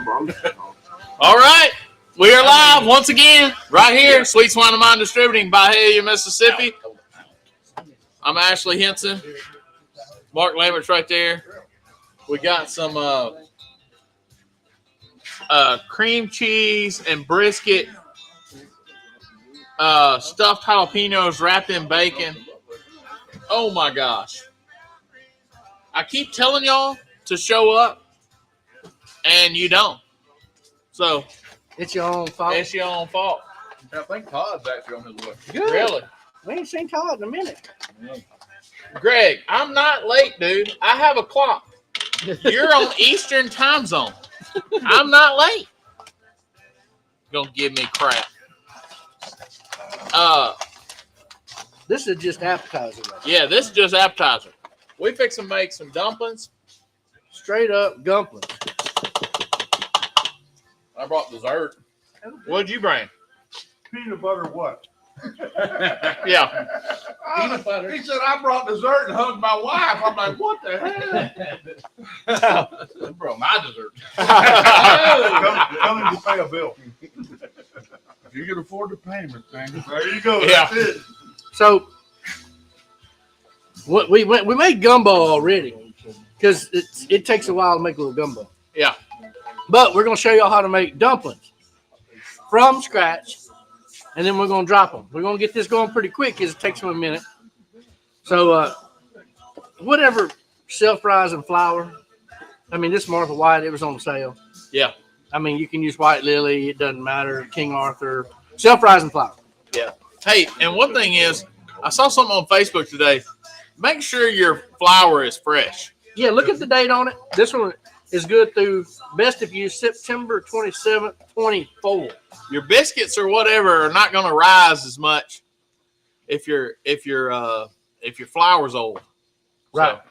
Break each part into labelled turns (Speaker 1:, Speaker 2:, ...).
Speaker 1: All right. We are live once again, right here, Sweet Swine of Mine Distributing, Byhalia, Mississippi. I'm Ashley Henson. Mark Lambert's right there. We got some cream cheese and brisket, stuffed jalapenos wrapped in bacon. Oh my gosh. I keep telling y'all to show up, and you don't. So
Speaker 2: it's your own fault.
Speaker 1: It's your own fault.
Speaker 3: I think Todd's actually on his way.
Speaker 2: Good.
Speaker 1: Really?
Speaker 2: We ain't seen Todd in a minute.
Speaker 1: Greg, I'm not late, dude. I have a clock. You're on Eastern time zone. I'm not late. Gonna give me crap.
Speaker 2: This is just appetizer.
Speaker 1: Yeah, this is just appetizer. We fix to make some dumplings.
Speaker 2: Straight up dumplings.
Speaker 1: I brought dessert. What'd you bring?
Speaker 3: Peanut butter what?
Speaker 1: Yeah.
Speaker 3: Peanut butter. He said, I brought dessert and hugged my wife. I'm like, what the hell? I brought my dessert. Come and pay a bill. If you can afford the payment, man. There you go.
Speaker 1: Yeah.
Speaker 3: That's it.
Speaker 2: So what we made gumbo already because it takes a while to make a little gumbo.
Speaker 1: Yeah.
Speaker 2: But we're gonna show y'all how to make dumplings from scratch, and then we're gonna drop them. We're gonna get this going pretty quick because it takes them a minute. So whatever self-rising flour. I mean, this Martha White, it was on sale.
Speaker 1: Yeah.
Speaker 2: I mean, you can use White Lily. It doesn't matter. King Arthur. Self-rising flour.
Speaker 1: Yeah. Hey, and one thing is, I saw something on Facebook today. Make sure your flour is fresh.
Speaker 2: Yeah, look at the date on it. This one is good through best if you September 27th, 24.
Speaker 1: Your biscuits or whatever are not going to rise as much if your flour's old.
Speaker 2: Right.
Speaker 1: So,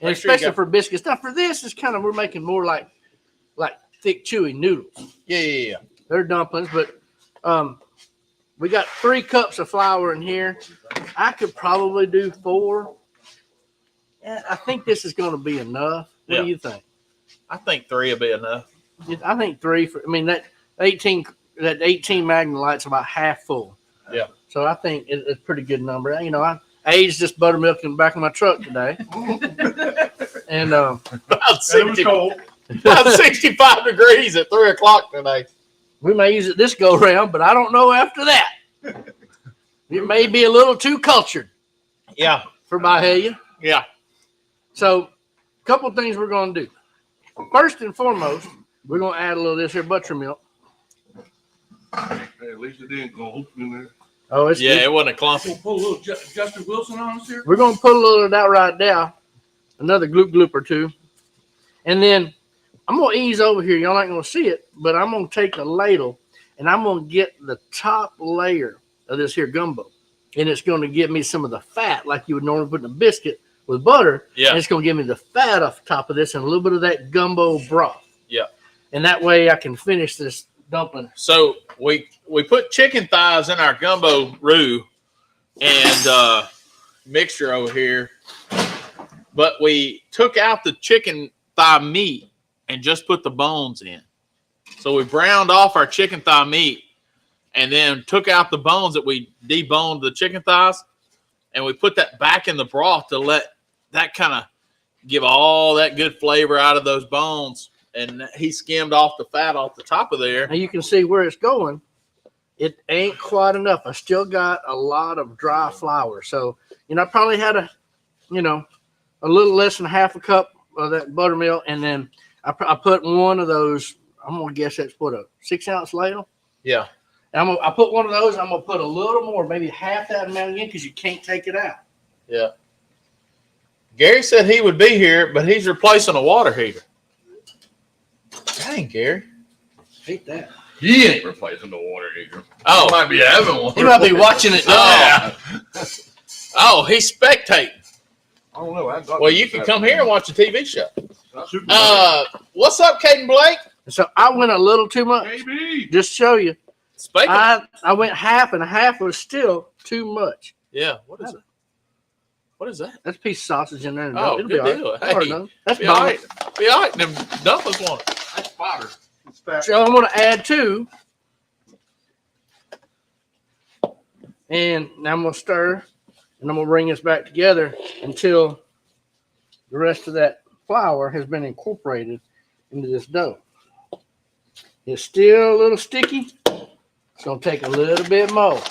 Speaker 2: and especially for biscuits. Now for this is kind of, we're making more like thick chewy noodles.
Speaker 1: Yeah.
Speaker 2: They're dumplings, but we got 3 cups of flour in here. I could probably do 4. Yeah, I think this is going to be enough. What do you think?
Speaker 1: I think 3 will be enough.
Speaker 2: I think 3 that 18 Magnum Light's about half full.
Speaker 1: Yeah.
Speaker 2: So I think it's a pretty good number. You know, I aged this buttermilk in the back of my truck today. And
Speaker 1: about 65 degrees at 3 o'clock today.
Speaker 2: We may use it this go round, but I don't know after that. It may be a little too cultured.
Speaker 1: Yeah.
Speaker 2: For Byhalia.
Speaker 1: Yeah.
Speaker 2: So a couple things we're going to do. First and foremost, we're going to add a little of this here buttermilk.
Speaker 3: Hey, at least it didn't go hoop in there.
Speaker 2: Oh,
Speaker 1: it wasn't a clumpy.
Speaker 3: We'll put a little Justin Wilson on us here.
Speaker 2: We're going to put a little of that right now. Another gloop or two. And then I'm going to ease over here. Y'all not going to see it, but I'm going to take a ladle and I'm going to get the top layer of this here gumbo. And it's going to give me some of the fat like you would normally put in a biscuit with butter.
Speaker 1: Yeah.
Speaker 2: And it's going to give me the fat off the top of this and a little bit of that gumbo broth.
Speaker 1: Yeah.
Speaker 2: And that way I can finish this dumpling.
Speaker 1: So we put chicken thighs in our gumbo roux and mixture over here, but we took out the chicken thigh meat and just put the bones in. So we browned off our chicken thigh meat and then took out the bones that we deboned the chicken thighs, and we put that back in the broth to let that kind of give all that good flavor out of those bones. And he skimmed off the fat off the top of there.
Speaker 2: Now you can see where it's going. It ain't quite enough. I still got a lot of dry flour. So, I probably had a little less than half a cup of that buttermilk. And then I put one of those, I'm going to guess that's what, a 6-ounce ladle?
Speaker 1: Yeah.
Speaker 2: And I put one of those. I'm going to put a little more, maybe half that amount again, because you can't take it out.
Speaker 1: Yeah. Gary said he would be here, but he's replacing a water heater. Dang, Gary.
Speaker 2: Hate that.
Speaker 3: He ain't replacing the water heater.
Speaker 1: Oh.
Speaker 3: He might be having one.
Speaker 2: He might be watching it.
Speaker 1: Oh, he's spectating.
Speaker 3: I don't know.
Speaker 1: Well, you can come here and watch a TV show. What's up, Caden Blake?
Speaker 2: So I went a little too much.
Speaker 3: Baby.
Speaker 2: Just show you.
Speaker 1: Speaking.
Speaker 2: I went half, and half was still too much.
Speaker 1: Yeah. What is it? What is that?
Speaker 2: That's a piece of sausage in there.
Speaker 1: Oh,
Speaker 2: It'll
Speaker 1: good
Speaker 2: be
Speaker 1: deal.
Speaker 2: all right.
Speaker 1: Hey,
Speaker 2: That's
Speaker 1: be all right. Be all right. Them dumplings want it.
Speaker 3: That's fodder.
Speaker 2: So I'm going to add 2. And now I'm going to stir. And I'm going to bring this back together until the rest of that flour has been incorporated into this dough. It's still a little sticky. It's going to take a little bit more.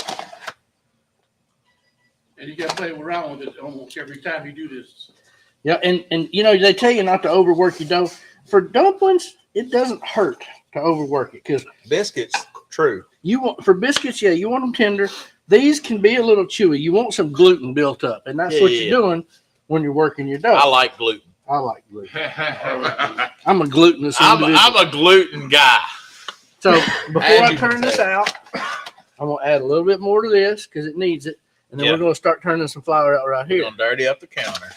Speaker 3: And you got to play around with it almost every time you do this.
Speaker 2: Yeah, and you know, they tell you not to overwork your dough. For dumplings, it doesn't hurt to overwork it because
Speaker 1: Biscuits, true.
Speaker 2: you want for biscuits, yeah, you want them tender. These can be a little chewy. You want some gluten built up, and that's what you're doing when you're working your dough.
Speaker 1: I like gluten.
Speaker 2: I like gluten. I'm a glutinous individual.
Speaker 1: I'm a gluten guy.
Speaker 2: So before
Speaker 1: As
Speaker 2: I
Speaker 1: you
Speaker 2: turn
Speaker 1: can
Speaker 2: this
Speaker 1: tell.
Speaker 2: out, I'm gonna add a little bit more to this because it needs it, and then
Speaker 1: Yeah.
Speaker 2: we're gonna start turning some flour out right
Speaker 1: We're
Speaker 2: here.
Speaker 1: gonna dirty up the counter.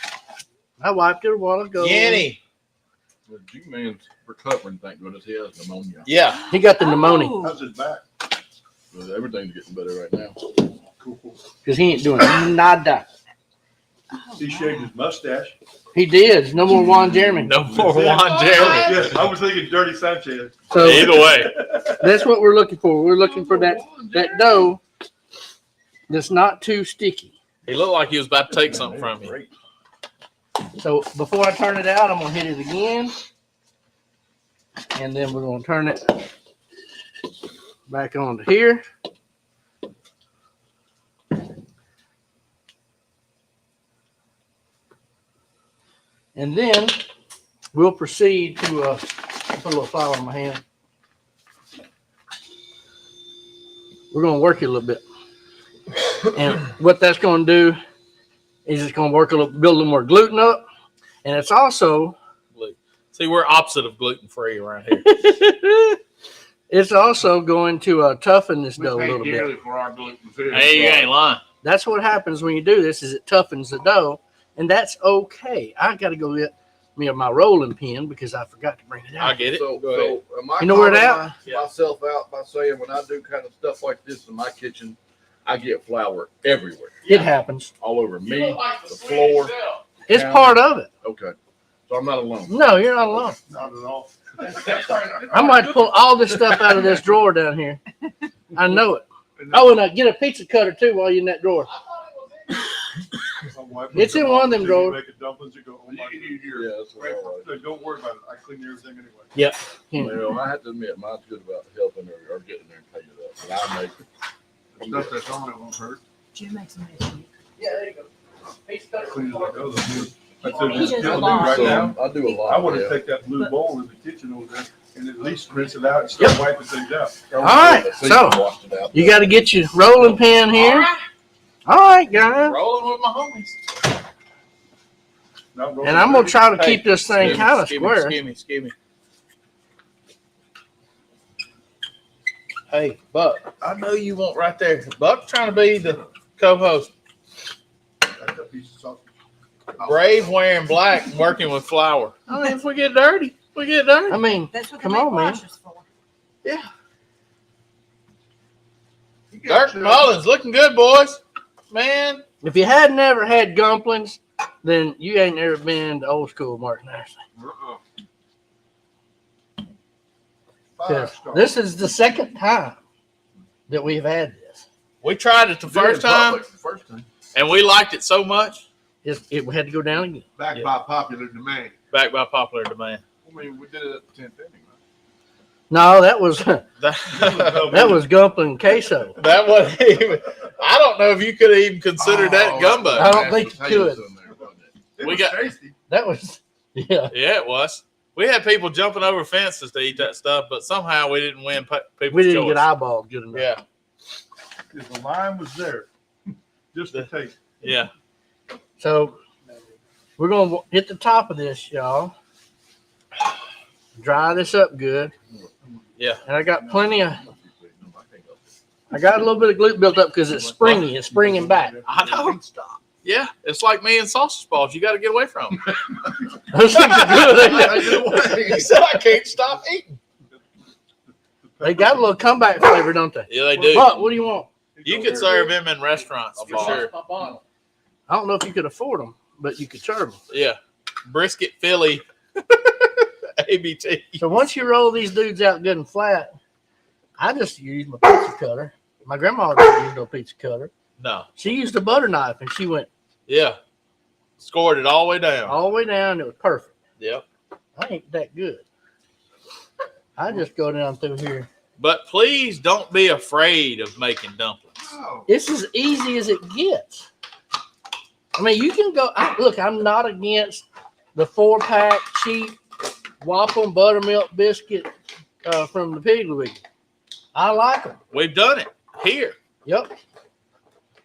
Speaker 2: I wiped it a while ago.
Speaker 1: Yenny.
Speaker 3: The G-Man's recovering, thank goodness. He has pneumonia.
Speaker 1: Yeah.
Speaker 2: He got the pneumonia
Speaker 3: How's his back? Well, everything's getting better right now. Cool.
Speaker 2: because he ain't doing nada.
Speaker 3: He shaved his mustache.
Speaker 2: He did. No more Juan Jeremy.
Speaker 1: No more Juan Jeremy.
Speaker 3: Yeah, I was thinking Dirty Sanchez.
Speaker 2: So
Speaker 1: Either way.
Speaker 2: that's what we're looking for. We're looking for that dough that's not too sticky.
Speaker 1: He looked like he was about to take something from you.
Speaker 2: So before I turn it out, I'm gonna hit it again, and then we're gonna turn it back onto here. And then we'll proceed to put a little flour in my hand. We're going to work it a little bit. And what that's going to do is it's going to work build a little more gluten up. And it's also,
Speaker 1: See, we're opposite of gluten free around here.
Speaker 2: it's also going to toughen this dough a little bit.
Speaker 3: For our gluten-free.
Speaker 1: Hey, you ain't lying.
Speaker 2: That's what happens when you do this is it toughens the dough. And that's okay. I got to go get me my rolling pin because I forgot to bring it
Speaker 1: I
Speaker 2: out.
Speaker 1: get it.
Speaker 4: So,
Speaker 1: Go ahead.
Speaker 4: am I
Speaker 2: You know where it
Speaker 4: calling
Speaker 1: at?
Speaker 4: myself out by saying when I do kind of stuff like this in my kitchen, I get flour everywhere,
Speaker 2: It happens.
Speaker 4: all over me, the floor.
Speaker 2: It's
Speaker 4: Yeah.
Speaker 2: part of it.
Speaker 4: Okay, so I'm not alone.
Speaker 2: No, you're not alone.
Speaker 3: Not at all.
Speaker 2: I might pull all this stuff out of this drawer down here. I know it. Oh, and get a pizza cutter too while you're in that drawer. It's in one of them drawers.
Speaker 3: Making dumplings, you go, oh my
Speaker 4: Yeah, that's what I like.
Speaker 3: goodness. Don't worry about it. I clean everything anyway.
Speaker 2: Yeah.
Speaker 4: Well, I have to admit, mine's good about helping or getting there and cleaning it up. But I make it.
Speaker 3: Stuff that's on it won't hurt.
Speaker 5: Jim makes a mess.
Speaker 2: Yeah, there you go. Pizza cutter.
Speaker 3: Clean as it goes. That's
Speaker 5: He
Speaker 3: what
Speaker 5: does
Speaker 3: it's
Speaker 5: a
Speaker 3: killing me
Speaker 5: lot.
Speaker 3: right
Speaker 4: So
Speaker 3: now.
Speaker 4: I do a lot.
Speaker 3: I want to
Speaker 4: yeah.
Speaker 3: take that blue bowl in the kitchen over there and at least rinse it out and start wiping things out.
Speaker 2: All right, so
Speaker 4: Washed it out.
Speaker 2: you got to get your rolling pin here. All right, guys.
Speaker 1: Rolling with my homies.
Speaker 3: Not rolling
Speaker 2: And I'm going to try to
Speaker 1: Hey,
Speaker 2: keep this thing kind of square.
Speaker 1: Excuse me. Hey, Buck, I know you want right there. Buck trying to be the co-host.
Speaker 3: That's a piece of sausage.
Speaker 1: Brave wearing black, working with flour. I mean, if we get dirty, we get dirty.
Speaker 2: I mean,
Speaker 5: That's what
Speaker 2: Come
Speaker 5: they make
Speaker 2: on, man.
Speaker 5: washers for.
Speaker 1: Dirk Mullins looking good, boys. Man,
Speaker 2: if you had never had dumplings, then you ain't never been to old school Martin Ashley. Because this is the second time that we've had this.
Speaker 1: we tried it the first time,
Speaker 4: First time.
Speaker 1: and we liked it so much.
Speaker 2: It had to go down again.
Speaker 3: Backed by popular demand.
Speaker 1: Back by popular demand.
Speaker 3: I mean, we did it at the 10th inning.
Speaker 2: No, that was
Speaker 1: That,
Speaker 2: that was Gumpling queso.
Speaker 1: that wasn't even. I don't know if you could even consider that gumbo.
Speaker 2: I don't think you could.
Speaker 3: It
Speaker 1: We
Speaker 3: was
Speaker 1: got-
Speaker 3: tasty.
Speaker 2: That was yeah.
Speaker 1: Yeah, it was. We had people jumping over fences to eat that stuff, but somehow we didn't win people's
Speaker 2: We didn't
Speaker 1: choice.
Speaker 2: get eyeballed good enough.
Speaker 1: Yeah,
Speaker 3: Because the line was there. Just to taste.
Speaker 1: yeah.
Speaker 2: So we're gonna hit the top of this, y'all. Dry this up good.
Speaker 1: Yeah.
Speaker 2: And I got plenty of. I got a little bit of gluten built up because it's springy. It's springing back.
Speaker 1: I know. Yeah, it's like me and sausage balls. You got to get away from them.
Speaker 2: Those things are good.
Speaker 1: He said I can't stop eating.
Speaker 2: They got a little comeback flavor, don't they?
Speaker 1: Yeah, they do.
Speaker 2: But what do you want?
Speaker 1: You could serve them in restaurants for sure.
Speaker 2: I don't know if you could afford them, but you could serve them.
Speaker 1: Yeah, brisket Philly. ABT.
Speaker 2: So once you roll these dudes out good and flat, I just use my pizza cutter. My grandma didn't use no pizza cutter.
Speaker 1: No.
Speaker 2: She used a butter knife, and she went
Speaker 1: Yeah. Scored it all the way down.
Speaker 2: all the way down. It was perfect.
Speaker 1: Yep.
Speaker 2: I ain't that good. I just go down through here.
Speaker 1: But please don't be afraid of making dumplings.
Speaker 3: Oh,
Speaker 2: It's as easy as it gets. I mean, you can go. Look, I'm not against the 4-pack cheap Waffle buttermilk biscuit from the Piggly Wiggly. I like them.
Speaker 1: We've done it here.
Speaker 2: Yep.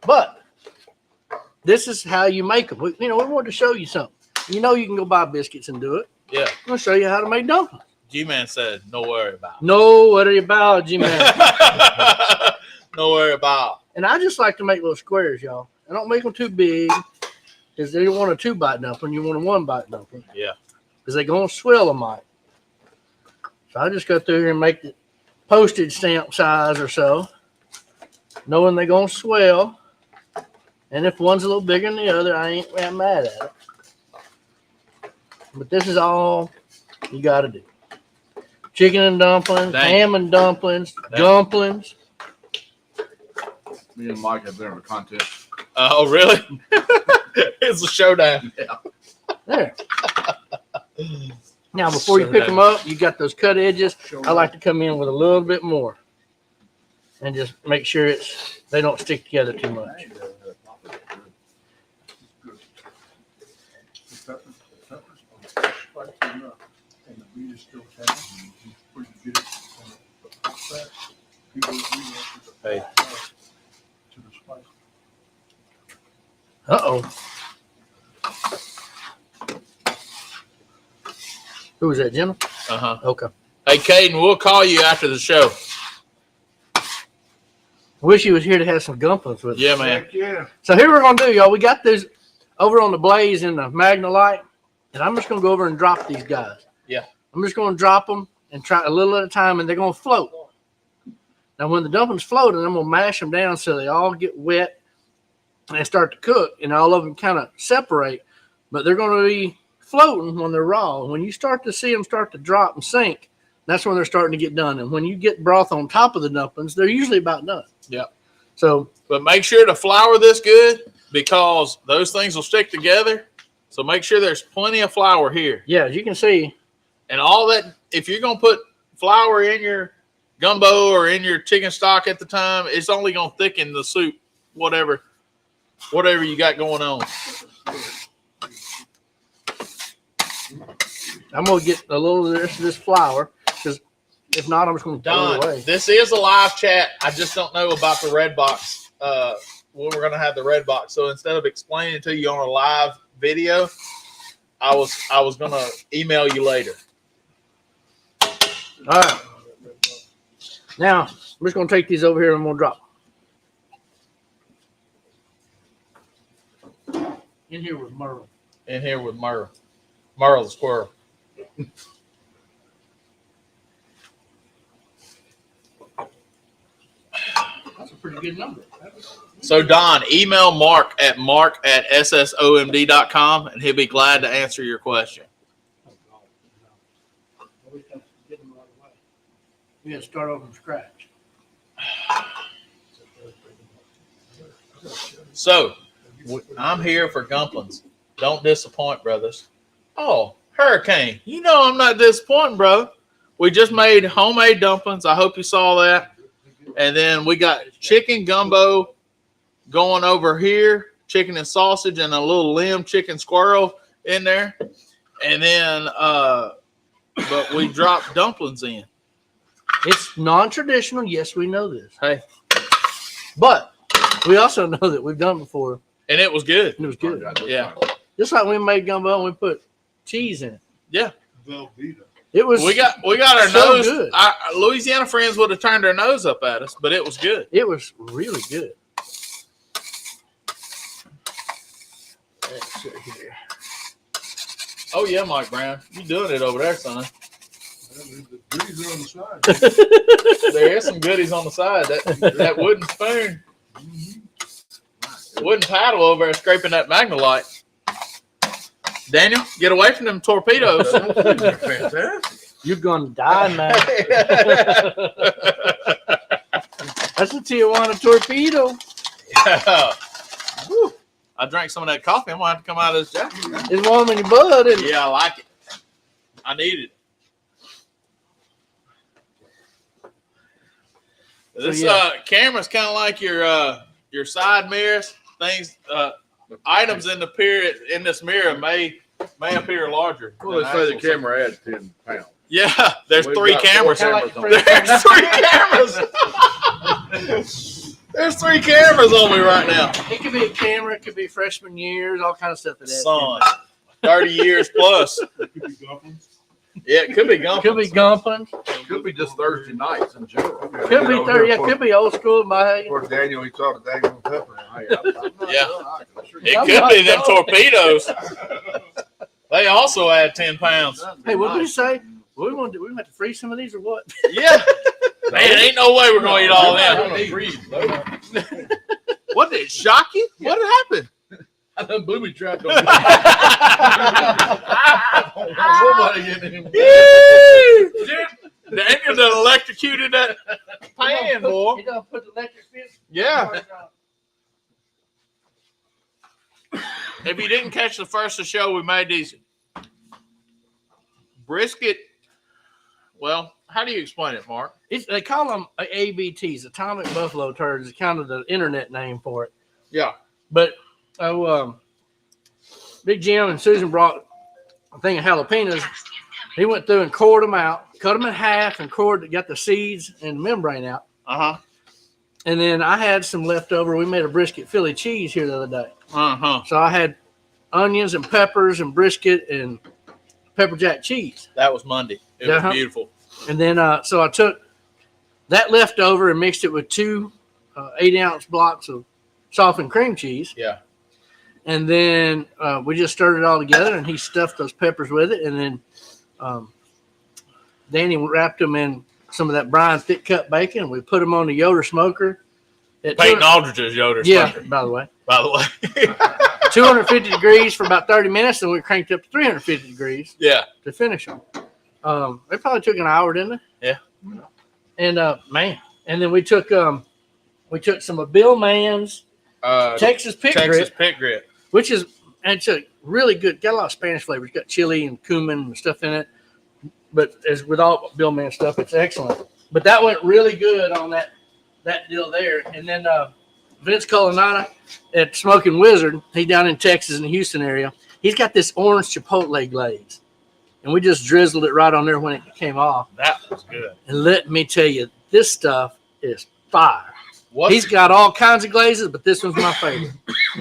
Speaker 2: But this is how you make them. We wanted to show you something. You know, you can go buy biscuits and do it.
Speaker 1: Yeah.
Speaker 2: I'm gonna show you how to make dumplings.
Speaker 1: G-Man said, no worry about
Speaker 2: No worry about you, man.
Speaker 1: it. No worry about
Speaker 2: And I just like to make little squares, y'all. I don't make them too big because they don't want a 2-bite dumpling. You want a 1-bite dumpling.
Speaker 1: Yeah.
Speaker 2: Because they're going to swell a mite. So I just go through here and make the postage stamp size or so, knowing they're going to swell. And if one's a little bigger than the other, I ain't mad at it. But this is all you got to do. Chicken and dumplings,
Speaker 1: Dang.
Speaker 2: ham and dumplings,
Speaker 1: Dang.
Speaker 2: dumplings.
Speaker 3: me and Mike have been in a contest.
Speaker 1: Oh, really? It's a showdown.
Speaker 2: There. Now, before you pick them up, you got those cut edges. I like to come in with a little bit more and just make sure they don't stick together too much.
Speaker 1: Hey.
Speaker 2: Uh-oh. Who was that, Jenna?
Speaker 1: Uh-huh.
Speaker 2: Okay.
Speaker 1: Hey, Caden, we'll call you after the show.
Speaker 2: Wish you was here to have some dumplings with us.
Speaker 1: Yeah, man.
Speaker 3: Heck yeah.
Speaker 2: So here we're going to do, y'all. We got these over on the blaze in the Magnalite, and I'm just going to go over and drop these guys.
Speaker 1: Yeah.
Speaker 2: I'm just going to drop them and try a little at a time, and they're going to float. Now, when the dumplings floating, I'm going to mash them down so they all get wet and they start to cook, and all of them kind of separate. But they're going to be floating when they're raw. And when you start to see them start to drop and sink, that's when they're starting to get done. And when you get broth on top of the dumplings, they're usually about done.
Speaker 1: Yep.
Speaker 2: So,
Speaker 1: But make sure to flour this good because those things will stick together. So make sure there's plenty of flour here.
Speaker 2: yeah, as you can see,
Speaker 1: And all that, if you're going to put flour in your gumbo or in your chicken stock at the time, it's only going to thicken the soup, whatever you got going on.
Speaker 2: I'm going to get a little of this flour because if not, I'm just going to throw it
Speaker 1: Don,
Speaker 2: away.
Speaker 1: this is a live chat. I just don't know about the red box. When we're going to have the red box. So instead of explaining to you on a live video, I was going to email you later.
Speaker 2: All right. Now, I'm just going to take these over here and I'm going to drop them. In here with Merle.
Speaker 1: In here with Merle the squirrel.
Speaker 2: That's a pretty good number.
Speaker 1: So Don, email Mark at ssomd.com and he'll be glad to answer your question.
Speaker 2: We got to start over from scratch.
Speaker 1: So I'm here for dumplings. Don't disappoint, brothers. Oh, Hurricane. You know I'm not disappointing, brother. We just made homemade dumplings. I hope you saw that. And then we got chicken gumbo going over here, chicken and sausage and a little limb chicken squirrel in there. And then, but we dropped dumplings in.
Speaker 2: It's non-traditional. Yes, we know this.
Speaker 1: Hey,
Speaker 2: But we also know that we've done it before
Speaker 1: and it was good.
Speaker 2: and it was good.
Speaker 1: Yeah.
Speaker 2: Just like we made gumbo and we put cheese in it.
Speaker 1: Yeah.
Speaker 3: Velveeta.
Speaker 2: It was
Speaker 1: We got our
Speaker 2: so
Speaker 1: nose.
Speaker 2: good.
Speaker 1: Our Louisiana friends would have turned their nose up at us, but it was good.
Speaker 2: It was really good. Let's see here.
Speaker 1: Oh yeah, Mike Brown, you doing it over there, son?
Speaker 3: The goodies are on the side.
Speaker 1: There is some goodies on the side. That wooden spoon, wooden paddle over there scraping that Magnalite. Daniel, get away from them torpedoes.
Speaker 3: They're fantastic.
Speaker 2: You're gonna die now. That's a Tijuana torpedo.
Speaker 1: Woo. I drank some of that coffee. I'm gonna have to come out of this jacket.
Speaker 2: It's warm in your blood, isn't it?
Speaker 1: Yeah, I like it. I need it. This camera's kind of like your side mirrors. Things, items in this mirror may appear larger.
Speaker 4: Well,
Speaker 1: than
Speaker 4: they say the
Speaker 1: actual
Speaker 4: camera adds 10 pounds.
Speaker 1: Yeah, there's
Speaker 4: We've
Speaker 1: 3
Speaker 4: got
Speaker 1: cameras.
Speaker 4: 4
Speaker 2: Kinda
Speaker 4: cameras
Speaker 2: like
Speaker 4: on
Speaker 1: There's 3 cameras. There's 3 cameras on me right now.
Speaker 2: It could be a camera, it could be freshman years, all kind of stuff.
Speaker 1: Son, 30 years plus. Yeah, it could be gone.
Speaker 2: Could be gumping.
Speaker 4: Could be just Thursday nights in general.
Speaker 2: Could be 30. Yeah, could be old school. By
Speaker 3: Poor Daniel, he saw the Daniel Pepper.
Speaker 1: Yeah. It could be them torpedoes. They also add 10 pounds.
Speaker 2: hey, what did we say? What we want to do? We want to freeze some of these or what?
Speaker 1: Yeah. Man, ain't no way we're going to eat all that. What, did it shock you? What happened?
Speaker 4: I done booby trapped on somebody getting him.
Speaker 1: Daniel done electrocuted that pan, boy.
Speaker 2: You done put the electric fence?
Speaker 1: Yeah. If you didn't catch the first of the show, we made these brisket. Well, how do you explain it, Mark?
Speaker 2: They call them ABTs, atomic buffalo turds. It's kind of the internet name for it.
Speaker 1: Yeah.
Speaker 2: But Big Jim and Susan brought a thing of jalapenos. He went through and cored them out, cut them in half, and got the seeds and the membrane out.
Speaker 1: Uh-huh.
Speaker 2: And then I had some leftover. We made a brisket Philly cheese here the other day.
Speaker 1: Uh-huh.
Speaker 2: So I had onions and peppers and brisket and pepper jack cheese.
Speaker 1: That was Monday. It was
Speaker 2: Uh-huh.
Speaker 1: beautiful.
Speaker 2: And then so I took that leftover and mixed it with 2 8-ounce blocks of softened cream cheese.
Speaker 1: Yeah.
Speaker 2: And then we just stirred it all together, and he stuffed those peppers with it. And then Danny wrapped them in some of that brine thick cut bacon, and we put them on the Yoder smoker. At
Speaker 1: Peyton Aldridge's Yoder
Speaker 2: yeah,
Speaker 1: smoker,
Speaker 2: by the way. 250 degrees for about 30 minutes, and we cranked up to 350 degrees
Speaker 1: Yeah.
Speaker 2: to finish them. They probably took an hour, didn't they?
Speaker 1: Yeah.
Speaker 2: And man, and then we took some of Bill Mann's Texas Pit
Speaker 1: Grit.
Speaker 2: which is, and it's a really good, got a lot of Spanish flavors. Got chili and cumin and stuff in it. But as with all Bill Mann stuff, it's excellent. But that went really good on that deal there. And then Vince Culinata at Smoking Wizard, he's down in Texas in the Houston area. He's got this orange chipotle glaze. And we just drizzled it right on there when it came off.
Speaker 1: That was good.
Speaker 2: And let me tell you, this stuff is fire. He's got all kinds of glazes, but this one's my favorite.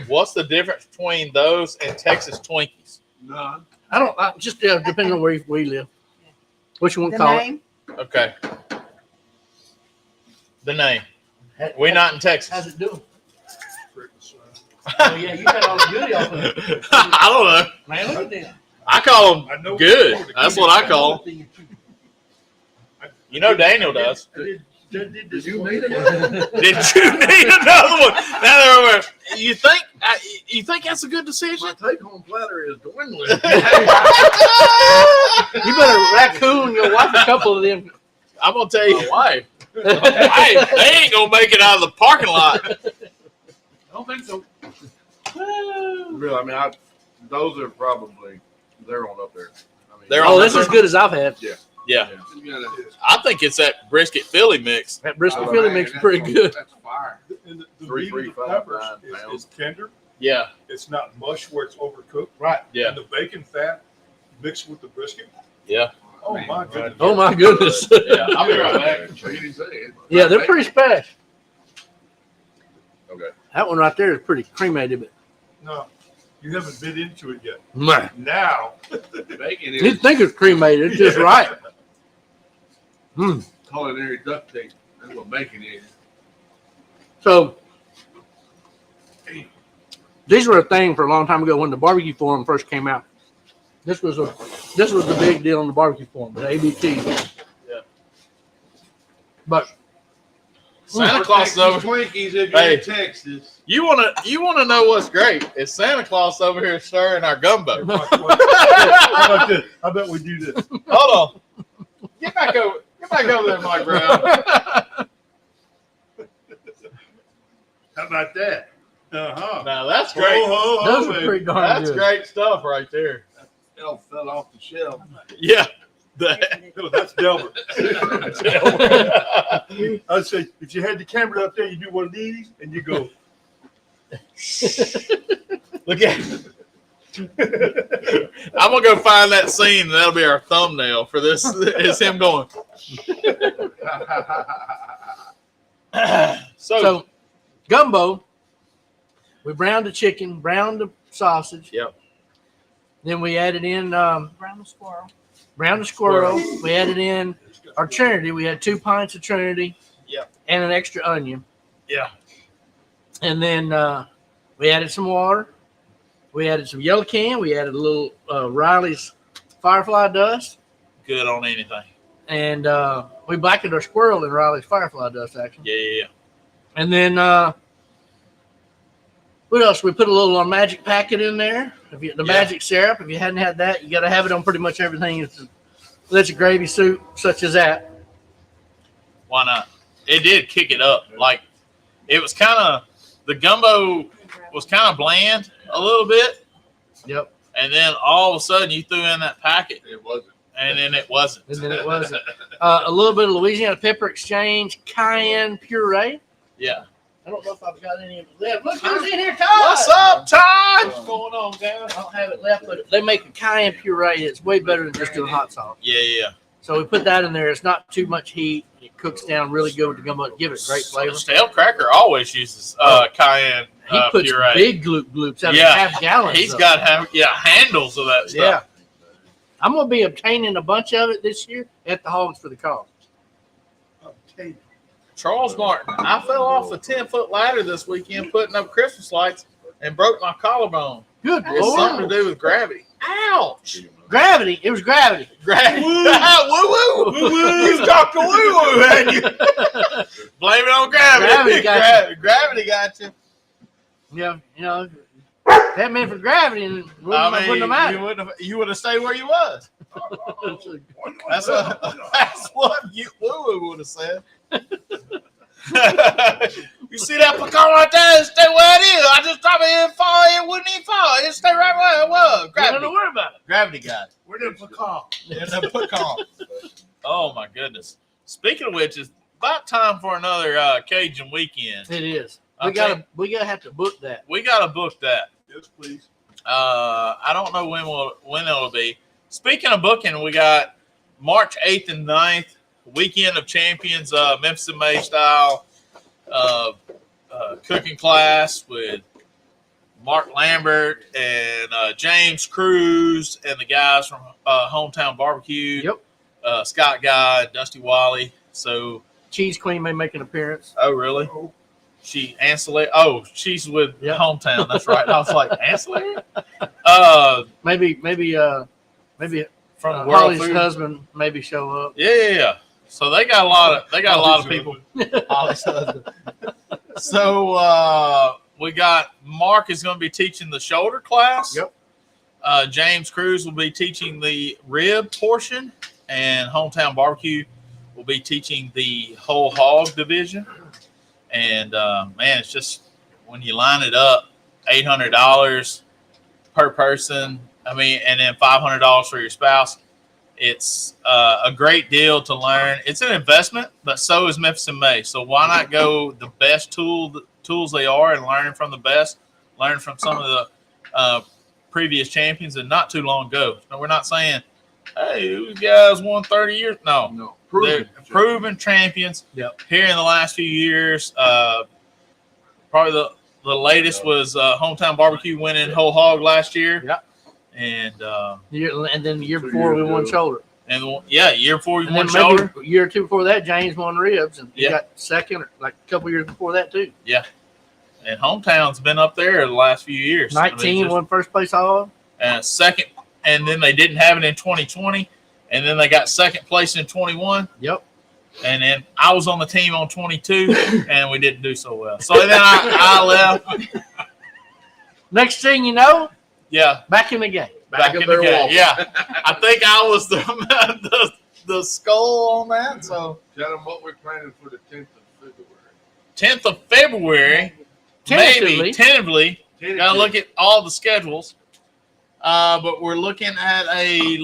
Speaker 1: What's the difference between those and Texas Twinkies?
Speaker 3: None.
Speaker 2: Just depending on where we live. What you want to
Speaker 5: The
Speaker 2: call
Speaker 5: name?
Speaker 1: Okay. The name. We not in Texas.
Speaker 2: How's it doing? Oh, yeah, you got all the goodie off of it.
Speaker 1: I don't know.
Speaker 2: Man, look at them.
Speaker 1: I call them good. That's what I call them. You know Daniel does.
Speaker 3: Did
Speaker 4: you need it?
Speaker 1: Did you need another one? Now they're over. You think that's a good decision?
Speaker 4: My take-home platter is dwindling.
Speaker 2: You better raccoon your wife a couple of them.
Speaker 1: I'm gonna tell you,
Speaker 4: My wife.
Speaker 1: hey, they ain't gonna make it out of the parking lot.
Speaker 3: I don't think so.
Speaker 4: Really, I mean, those are probably, they're on up there. I mean,
Speaker 1: They're
Speaker 2: Oh,
Speaker 1: on
Speaker 2: this is as good as I've had.
Speaker 1: Yeah, I think it's that brisket Philly mix.
Speaker 2: That brisket Philly mix is pretty good.
Speaker 3: That's fire.
Speaker 6: And the
Speaker 4: 3,
Speaker 6: meat of the
Speaker 4: 5,
Speaker 6: peppers
Speaker 4: 9
Speaker 6: is
Speaker 4: pounds.
Speaker 6: tender.
Speaker 1: Yeah,
Speaker 6: It's not mush where it's overcooked.
Speaker 2: Right.
Speaker 1: yeah,
Speaker 6: And the bacon fat mixed with the brisket.
Speaker 1: yeah.
Speaker 6: Oh my goodness.
Speaker 2: Oh, my goodness.
Speaker 1: Yeah, I'll be right back.
Speaker 2: Yeah, they're pretty special.
Speaker 4: Okay.
Speaker 2: That one right there is pretty cremated, but
Speaker 6: No, you haven't bit into it yet.
Speaker 2: man,
Speaker 6: Now,
Speaker 4: Bacon
Speaker 2: you'd
Speaker 4: is
Speaker 2: think it's cremated. It's just right.
Speaker 4: culinary duct tape. That's what bacon is.
Speaker 2: So these were a thing for a long time ago when the barbecue forum first came out. This was the big deal in the barbecue forum, the ABT.
Speaker 1: Yeah.
Speaker 2: But
Speaker 1: Santa Claus is over.
Speaker 3: Twinkies if you're
Speaker 1: Hey.
Speaker 3: in Texas.
Speaker 1: You wanna know what's great? It's Santa Claus over here stirring our gumbo.
Speaker 6: how about this? I bet we do this.
Speaker 1: Hold on. Get back over there, Mike Brown.
Speaker 6: How about that? Uh-huh.
Speaker 1: Now that's great.
Speaker 2: Those are pretty darn
Speaker 1: That's
Speaker 2: good.
Speaker 1: great stuff right there.
Speaker 3: Hell fell off the shelf.
Speaker 1: Yeah.
Speaker 6: No, that's Delbert. I'd say if you had the camera up there, you do one of these and you go.
Speaker 1: Look at. I'm gonna go find that scene, and that'll be our thumbnail for this. Is him going.
Speaker 2: So gumbo, we browned the chicken, browned the sausage.
Speaker 1: Yep.
Speaker 2: Then we added in
Speaker 5: Brown squirrel.
Speaker 2: browned the squirrel. We added in our Trinity. We had 2 pints of Trinity.
Speaker 1: Yep.
Speaker 2: And an extra onion.
Speaker 1: Yeah.
Speaker 2: And then we added some water. We added some yellow can. We added a little Riley's Firefly dust.
Speaker 1: Good on anything.
Speaker 2: And we blackened our squirrel in Riley's Firefly dust, actually.
Speaker 1: Yeah.
Speaker 2: And then what else? We put a little magic packet in there. Magic syrup. If you hadn't had that, you got to have it on pretty much everything. It's a gravy soup such as that.
Speaker 1: Why not? It did kick it up. Like it was kind of the gumbo was kind of bland a little bit.
Speaker 2: Yep.
Speaker 1: And then all of a sudden you threw in that packet,
Speaker 3: It wasn't.
Speaker 1: and then it wasn't.
Speaker 2: And then it wasn't. A little bit of Louisiana Pepper Exchange cayenne puree.
Speaker 1: Yeah.
Speaker 2: I don't know if I've got any of it left. Look who's in here, Todd.
Speaker 1: What's up, Todd?
Speaker 2: What's going on, man? I don't have it left, but they make a cayenne puree. It's way better than just doing hot sauce.
Speaker 1: Yeah.
Speaker 2: So we put that in there. It's not too much heat. It cooks down really good with the gumbo. Give it great flavor.
Speaker 1: Stale Cracker always uses cayenne
Speaker 2: He puts
Speaker 1: puree.
Speaker 2: big gloops out
Speaker 1: Yeah.
Speaker 2: of half gallons.
Speaker 1: He's
Speaker 2: of
Speaker 1: got handles of that
Speaker 2: it. Yeah.
Speaker 1: stuff.
Speaker 2: I'm going to be obtaining a bunch of it this year at the Hogs for the Cause.
Speaker 1: Charles Martin. I fell off a 10-foot ladder this weekend putting up Christmas lights and broke my collarbone.
Speaker 2: Good
Speaker 1: It's something
Speaker 2: Lord.
Speaker 1: to do with gravity. Ouch!
Speaker 2: Gravity. It was gravity.
Speaker 1: Gravity. Woo woo. You've talked to woo woo, haven't you? Blame it on gravity.
Speaker 2: Gravity got
Speaker 1: Gravity got you.
Speaker 2: Yeah, that meant for gravity and wouldn't have mattered.
Speaker 1: You would have stayed where you was. That's what you woo woo would have said. You see that pecan right there? It stay where it is. I just dropped it in fall. It wouldn't even fall. It stay right where it was.
Speaker 2: Don't
Speaker 1: Gravity.
Speaker 2: worry about it.
Speaker 1: Gravity got it.
Speaker 3: Where did pecan?
Speaker 1: And the pecan. Oh my goodness. Speaking of which, it's about time for another Cajun weekend.
Speaker 2: It is.
Speaker 1: Okay.
Speaker 2: We gotta have to book that.
Speaker 1: We gotta book that.
Speaker 6: Yes, please.
Speaker 1: I don't know when it'll be. Speaking of booking, we got March 8th and 9th, Weekend of Champions, Memphis and May style cooking class with Mark Lambert and James Cruz and the guys from Hometown Barbecue.
Speaker 2: Yep.
Speaker 1: Scott Guy, Dusty Wally. So,
Speaker 2: Cheese Queen may make an appearance.
Speaker 1: oh really? She ancillary. Oh, she's with
Speaker 2: Yep.
Speaker 1: Hometown. That's right. I was like ancillary.
Speaker 2: Maybe
Speaker 1: From World
Speaker 2: Holly's
Speaker 1: Food.
Speaker 2: husband maybe show up.
Speaker 1: Yeah. So they got a lot of people. Holly's husband. So we got Mark is going to be teaching the shoulder class.
Speaker 2: Yep.
Speaker 1: James Cruz will be teaching the rib portion, and Hometown Barbecue will be teaching the whole hog division. And man, it's just when you line it up, $800 per person. I mean, and then $500 for your spouse. It's a great deal to learn. It's an investment, but so is Memphis and May. So why not go the best tools they are and learn from the best, learn from some of the previous champions and not too long ago. No, we're not saying, hey, these guys won 30 years. No. They're proven champions.
Speaker 2: Yep.
Speaker 1: Here in the last few years. Probably the latest was Hometown Barbecue winning whole hog last year.
Speaker 2: Yep.
Speaker 1: And
Speaker 2: then the year before we won shoulder.
Speaker 1: year before you
Speaker 2: And
Speaker 1: won
Speaker 2: then
Speaker 1: shoulder.
Speaker 2: maybe a year or two before that, James won ribs, and he
Speaker 1: Yeah.
Speaker 2: got second, or like a couple years before that too.
Speaker 1: And Hometown's been up there the last few years.
Speaker 2: 19 won first place hog.
Speaker 1: Second, and then they didn't have it in 2020, and then they got second place in 21.
Speaker 2: Yep.
Speaker 1: And then I was on the team on 22, and we didn't do so well. So then I left.
Speaker 2: Next thing you know,
Speaker 1: Yeah,
Speaker 2: back in the game.
Speaker 1: back in the game. Yeah, I think I was the skull on that. So
Speaker 3: Tell them what we're planning for the 10th of February.
Speaker 1: 10th of February, maybe tentatively. Gotta look at all the schedules. But we're looking at a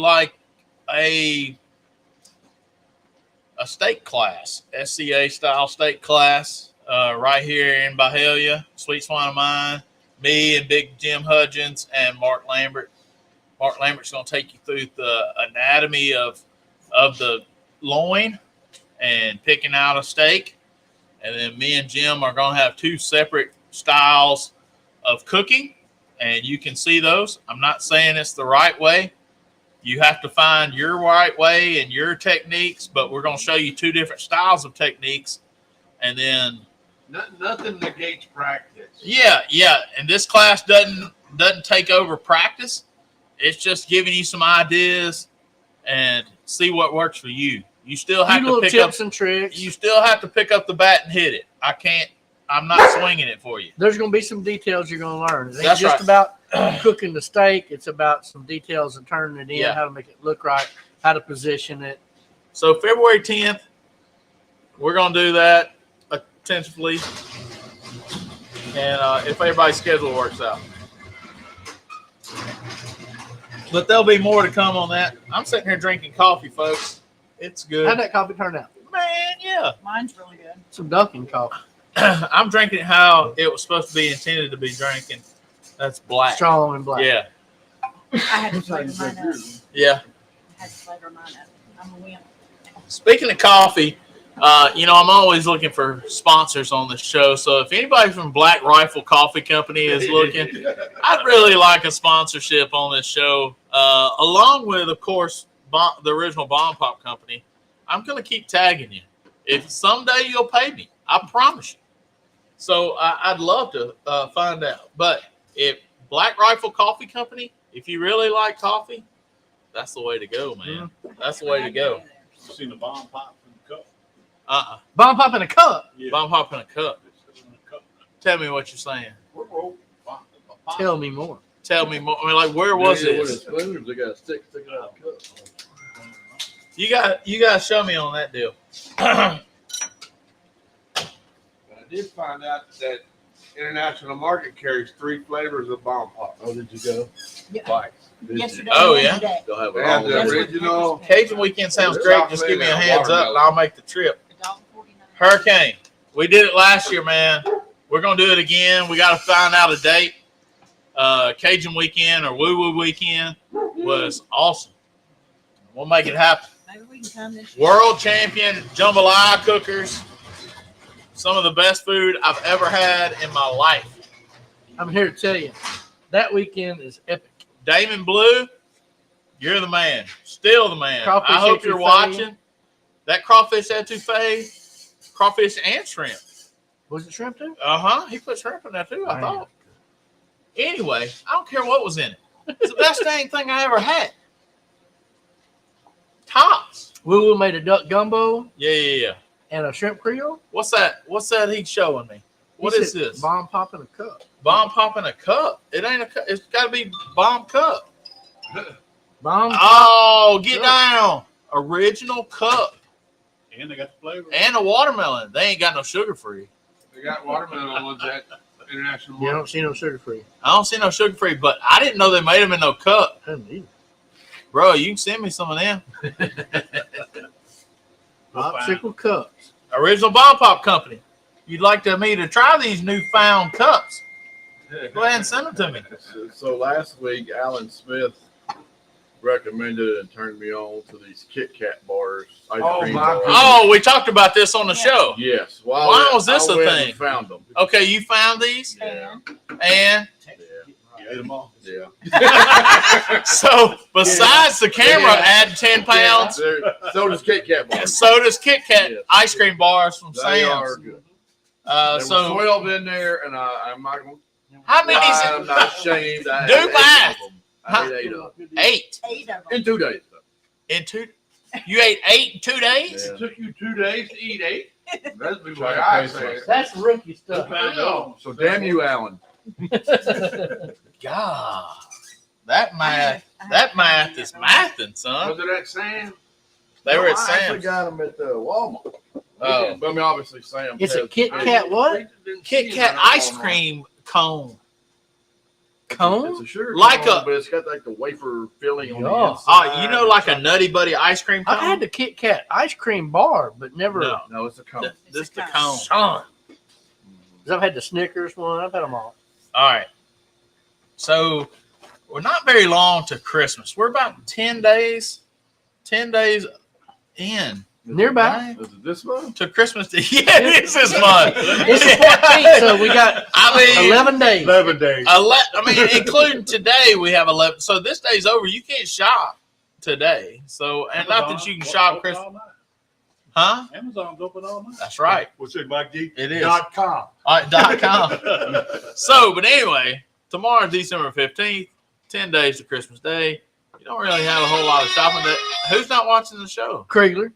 Speaker 1: steak class, SCA style steak class, right here in Byhalia, Sweet Swine of Mine. Me and Big Jim Hudgens and Mark Lambert. Mark Lambert's going to take you through the anatomy of the loin and picking out a steak. And then me and Jim are going to have two separate styles of cooking, and you can see those. I'm not saying it's the right way. You have to find your right way and your techniques, but we're going to show you two different styles of techniques. And then
Speaker 3: Nothing negates practice.
Speaker 1: yeah, and this class doesn't take over practice. It's just giving you some ideas and see what works for you. You still have to pick
Speaker 2: tips
Speaker 1: up
Speaker 2: and tricks.
Speaker 1: You still have to pick up the bat and hit it. I'm not swinging it for you.
Speaker 2: There's going to be some details you're going to learn. It ain't
Speaker 1: That's
Speaker 2: just
Speaker 1: right.
Speaker 2: about cooking the steak. It's about some details and turning it in,
Speaker 1: Yeah.
Speaker 2: how to make it look right, how to position it.
Speaker 1: So February 10th, we're going to do that tentatively, and if everybody's schedule works out. But there'll be more to come on that. I'm sitting here drinking coffee, folks. It's good.
Speaker 2: How'd that coffee turn out?
Speaker 1: Man, yeah.
Speaker 5: Mine's really good.
Speaker 2: Some Dunkin' coffee.
Speaker 1: I'm drinking it how it was supposed to be intended to be drinking. That's black.
Speaker 2: Strong and black.
Speaker 1: Yeah.
Speaker 5: I had to flavor mine up.
Speaker 1: Yeah.
Speaker 5: I had to flavor mine up. I'm a wimp.
Speaker 1: Speaking of coffee, I'm always looking for sponsors on this show. So if anybody from Black Rifle Coffee Company is looking, I'd really like a sponsorship on this show, along with, of course, the original Bomb Pop Company. I'm going to keep tagging you. If someday you'll pay me, I promise you. So I'd love to find out. But if Black Rifle Coffee Company, if you really like coffee, that's the way to go, man. That's the way to go.
Speaker 6: You seen the bomb pop in the cup?
Speaker 2: Bomb pop in a cup.
Speaker 6: Yeah.
Speaker 1: Bomb Pop in a cup.
Speaker 6: It's still in the cup.
Speaker 1: Tell me what you're saying.
Speaker 6: Whoa. Pop.
Speaker 2: Tell me more.
Speaker 1: Tell me more. I mean, like, where was
Speaker 4: With a
Speaker 1: this?
Speaker 4: spoon, they got a stick sticking out of the cup.
Speaker 1: You got to show me on that deal.
Speaker 3: But I did find out that International Market carries 3 flavors of bomb pop.
Speaker 4: Oh, did you go?
Speaker 5: Yeah.
Speaker 3: Twice.
Speaker 5: Yesterday.
Speaker 1: Oh,
Speaker 5: and
Speaker 1: yeah?
Speaker 5: today.
Speaker 4: They'll have
Speaker 3: They
Speaker 4: it
Speaker 3: have
Speaker 4: all.
Speaker 3: the
Speaker 5: That's what
Speaker 3: original.
Speaker 5: Pepper's
Speaker 1: Cajun weekend sounds great. Just give me a heads up and I'll make the trip.
Speaker 5: $1.49.
Speaker 1: Hurricane. We did it last year, man. We're going to do it again. We got to find out a date. Cajun weekend or Woo Woo weekend was awesome. We'll make it happen.
Speaker 5: Maybe we can come this year.
Speaker 1: World champion jambalaya cookers. Some of the best food I've ever had in my life.
Speaker 2: I'm here to tell you, that weekend is epic.
Speaker 1: Damon Blue, you're the man. Still the man.
Speaker 2: Crawfish
Speaker 1: I hope you're
Speaker 2: etouffee.
Speaker 1: watching. That crawfish etouffee, crawfish and shrimp.
Speaker 2: Was it shrimp too?
Speaker 1: He put shrimp in there too, I
Speaker 2: Man.
Speaker 1: thought. Anyway, I don't care what was in it. It's the best dang thing I ever had. Tops.
Speaker 2: Woo Woo made a duck gumbo
Speaker 1: Yeah.
Speaker 2: and a shrimp creole.
Speaker 1: What's that? What's that he's showing me? What
Speaker 2: He
Speaker 1: is
Speaker 2: said
Speaker 1: this?
Speaker 2: Bomb pop in a cup.
Speaker 1: Bomb pop in a cup. It ain't a cup. It's got to be bomb cup.
Speaker 2: Bomb.
Speaker 1: Oh, get down. Original cup.
Speaker 6: And they got the flavor.
Speaker 1: And a watermelon. They ain't got no sugar free.
Speaker 3: They got watermelon ones at International
Speaker 2: You
Speaker 3: Market.
Speaker 2: don't see no sugar free.
Speaker 1: I don't see no sugar free, but I didn't know they made them in no cup. Bro, you can send me some of them.
Speaker 2: Popsicle cups.
Speaker 1: Original Bomb Pop Company. You'd like me to try these newfound cups? Go ahead and send them to me.
Speaker 4: So last week, Alan Smith recommended and turned me on to these Kit Kat bars. Ice
Speaker 3: Oh,
Speaker 4: cream
Speaker 3: my
Speaker 4: bars.
Speaker 3: goodness.
Speaker 1: Oh, we talked about this on the show.
Speaker 4: Yes.
Speaker 1: Why was this
Speaker 4: I
Speaker 1: a
Speaker 4: went
Speaker 1: thing?
Speaker 4: and found them.
Speaker 1: Okay, you found these?
Speaker 4: Yeah.
Speaker 1: And
Speaker 6: You ate them all.
Speaker 4: Yeah.
Speaker 1: so, besides the camera adding 10 pounds,
Speaker 4: So does Kit Kat bars.
Speaker 1: so does Kit Kat
Speaker 4: Yes.
Speaker 1: ice cream bars from
Speaker 4: They are
Speaker 1: Sam's.
Speaker 4: good. There was
Speaker 1: So,
Speaker 4: 12 in there, and I'm not going
Speaker 1: how many is
Speaker 4: I'm
Speaker 1: it?
Speaker 4: not ashamed. I
Speaker 1: Do
Speaker 4: had 8
Speaker 1: math.
Speaker 4: of them. I ate 8 of them.
Speaker 1: 8
Speaker 5: 8 of them.
Speaker 4: In 2 days. Though.
Speaker 1: in 2. You ate 8 in 2 days?
Speaker 4: Yeah.
Speaker 3: It took you 2 days to eat 8? That's the way
Speaker 4: Try to
Speaker 3: I
Speaker 4: pay
Speaker 3: say
Speaker 4: for
Speaker 3: it.
Speaker 4: it.
Speaker 2: That's rookie stuff.
Speaker 3: I know.
Speaker 4: So damn you, Alan.
Speaker 1: God, that math is mathing, son.
Speaker 3: Was it that Sam?
Speaker 1: They were at
Speaker 4: I actually
Speaker 1: Sam's.
Speaker 4: got them at Walmart.
Speaker 1: Oh.
Speaker 4: But I mean, obviously Sam's.
Speaker 2: It's a
Speaker 4: has-
Speaker 2: Kit Kat what?
Speaker 1: Kit Kat ice cream cone.
Speaker 4: It's
Speaker 2: Cone?
Speaker 4: a sugar
Speaker 1: Like
Speaker 4: cone,
Speaker 1: a-
Speaker 4: but it's got like the wafer filling on
Speaker 2: Yeah.
Speaker 4: the inside.
Speaker 1: Oh, you know, like a Nutty Buddy ice cream cone?
Speaker 2: I had the Kit Kat ice cream bar, but never.
Speaker 1: No.
Speaker 4: No, it's a cone.
Speaker 1: This
Speaker 5: It's
Speaker 1: the
Speaker 5: a
Speaker 1: cone.
Speaker 2: Son. 'Cause I've had the Snickers one. I've had them all.
Speaker 1: All right. So we're not very long to Christmas. We're about 10 days in
Speaker 2: Nearby.
Speaker 4: Is it this month?
Speaker 1: to Christmas Day. Yeah, it is this month.
Speaker 2: It's the 14th, so we got
Speaker 1: I mean,
Speaker 2: 11 days.
Speaker 6: 11 days.
Speaker 1: I mean, including today, we have 11. So this day's over. You can't shop today. So, and not that you can shop Christmas. Huh?
Speaker 7: Amazon's open all night.
Speaker 1: That's right.
Speaker 6: What's it, MikeG?
Speaker 1: It is.
Speaker 6: .com.
Speaker 1: .com. So, but anyway, tomorrow, December 15th, 10 days to Christmas Day. You don't really have a whole lot of shopping. Who's not watching the show?
Speaker 2: Kriegler.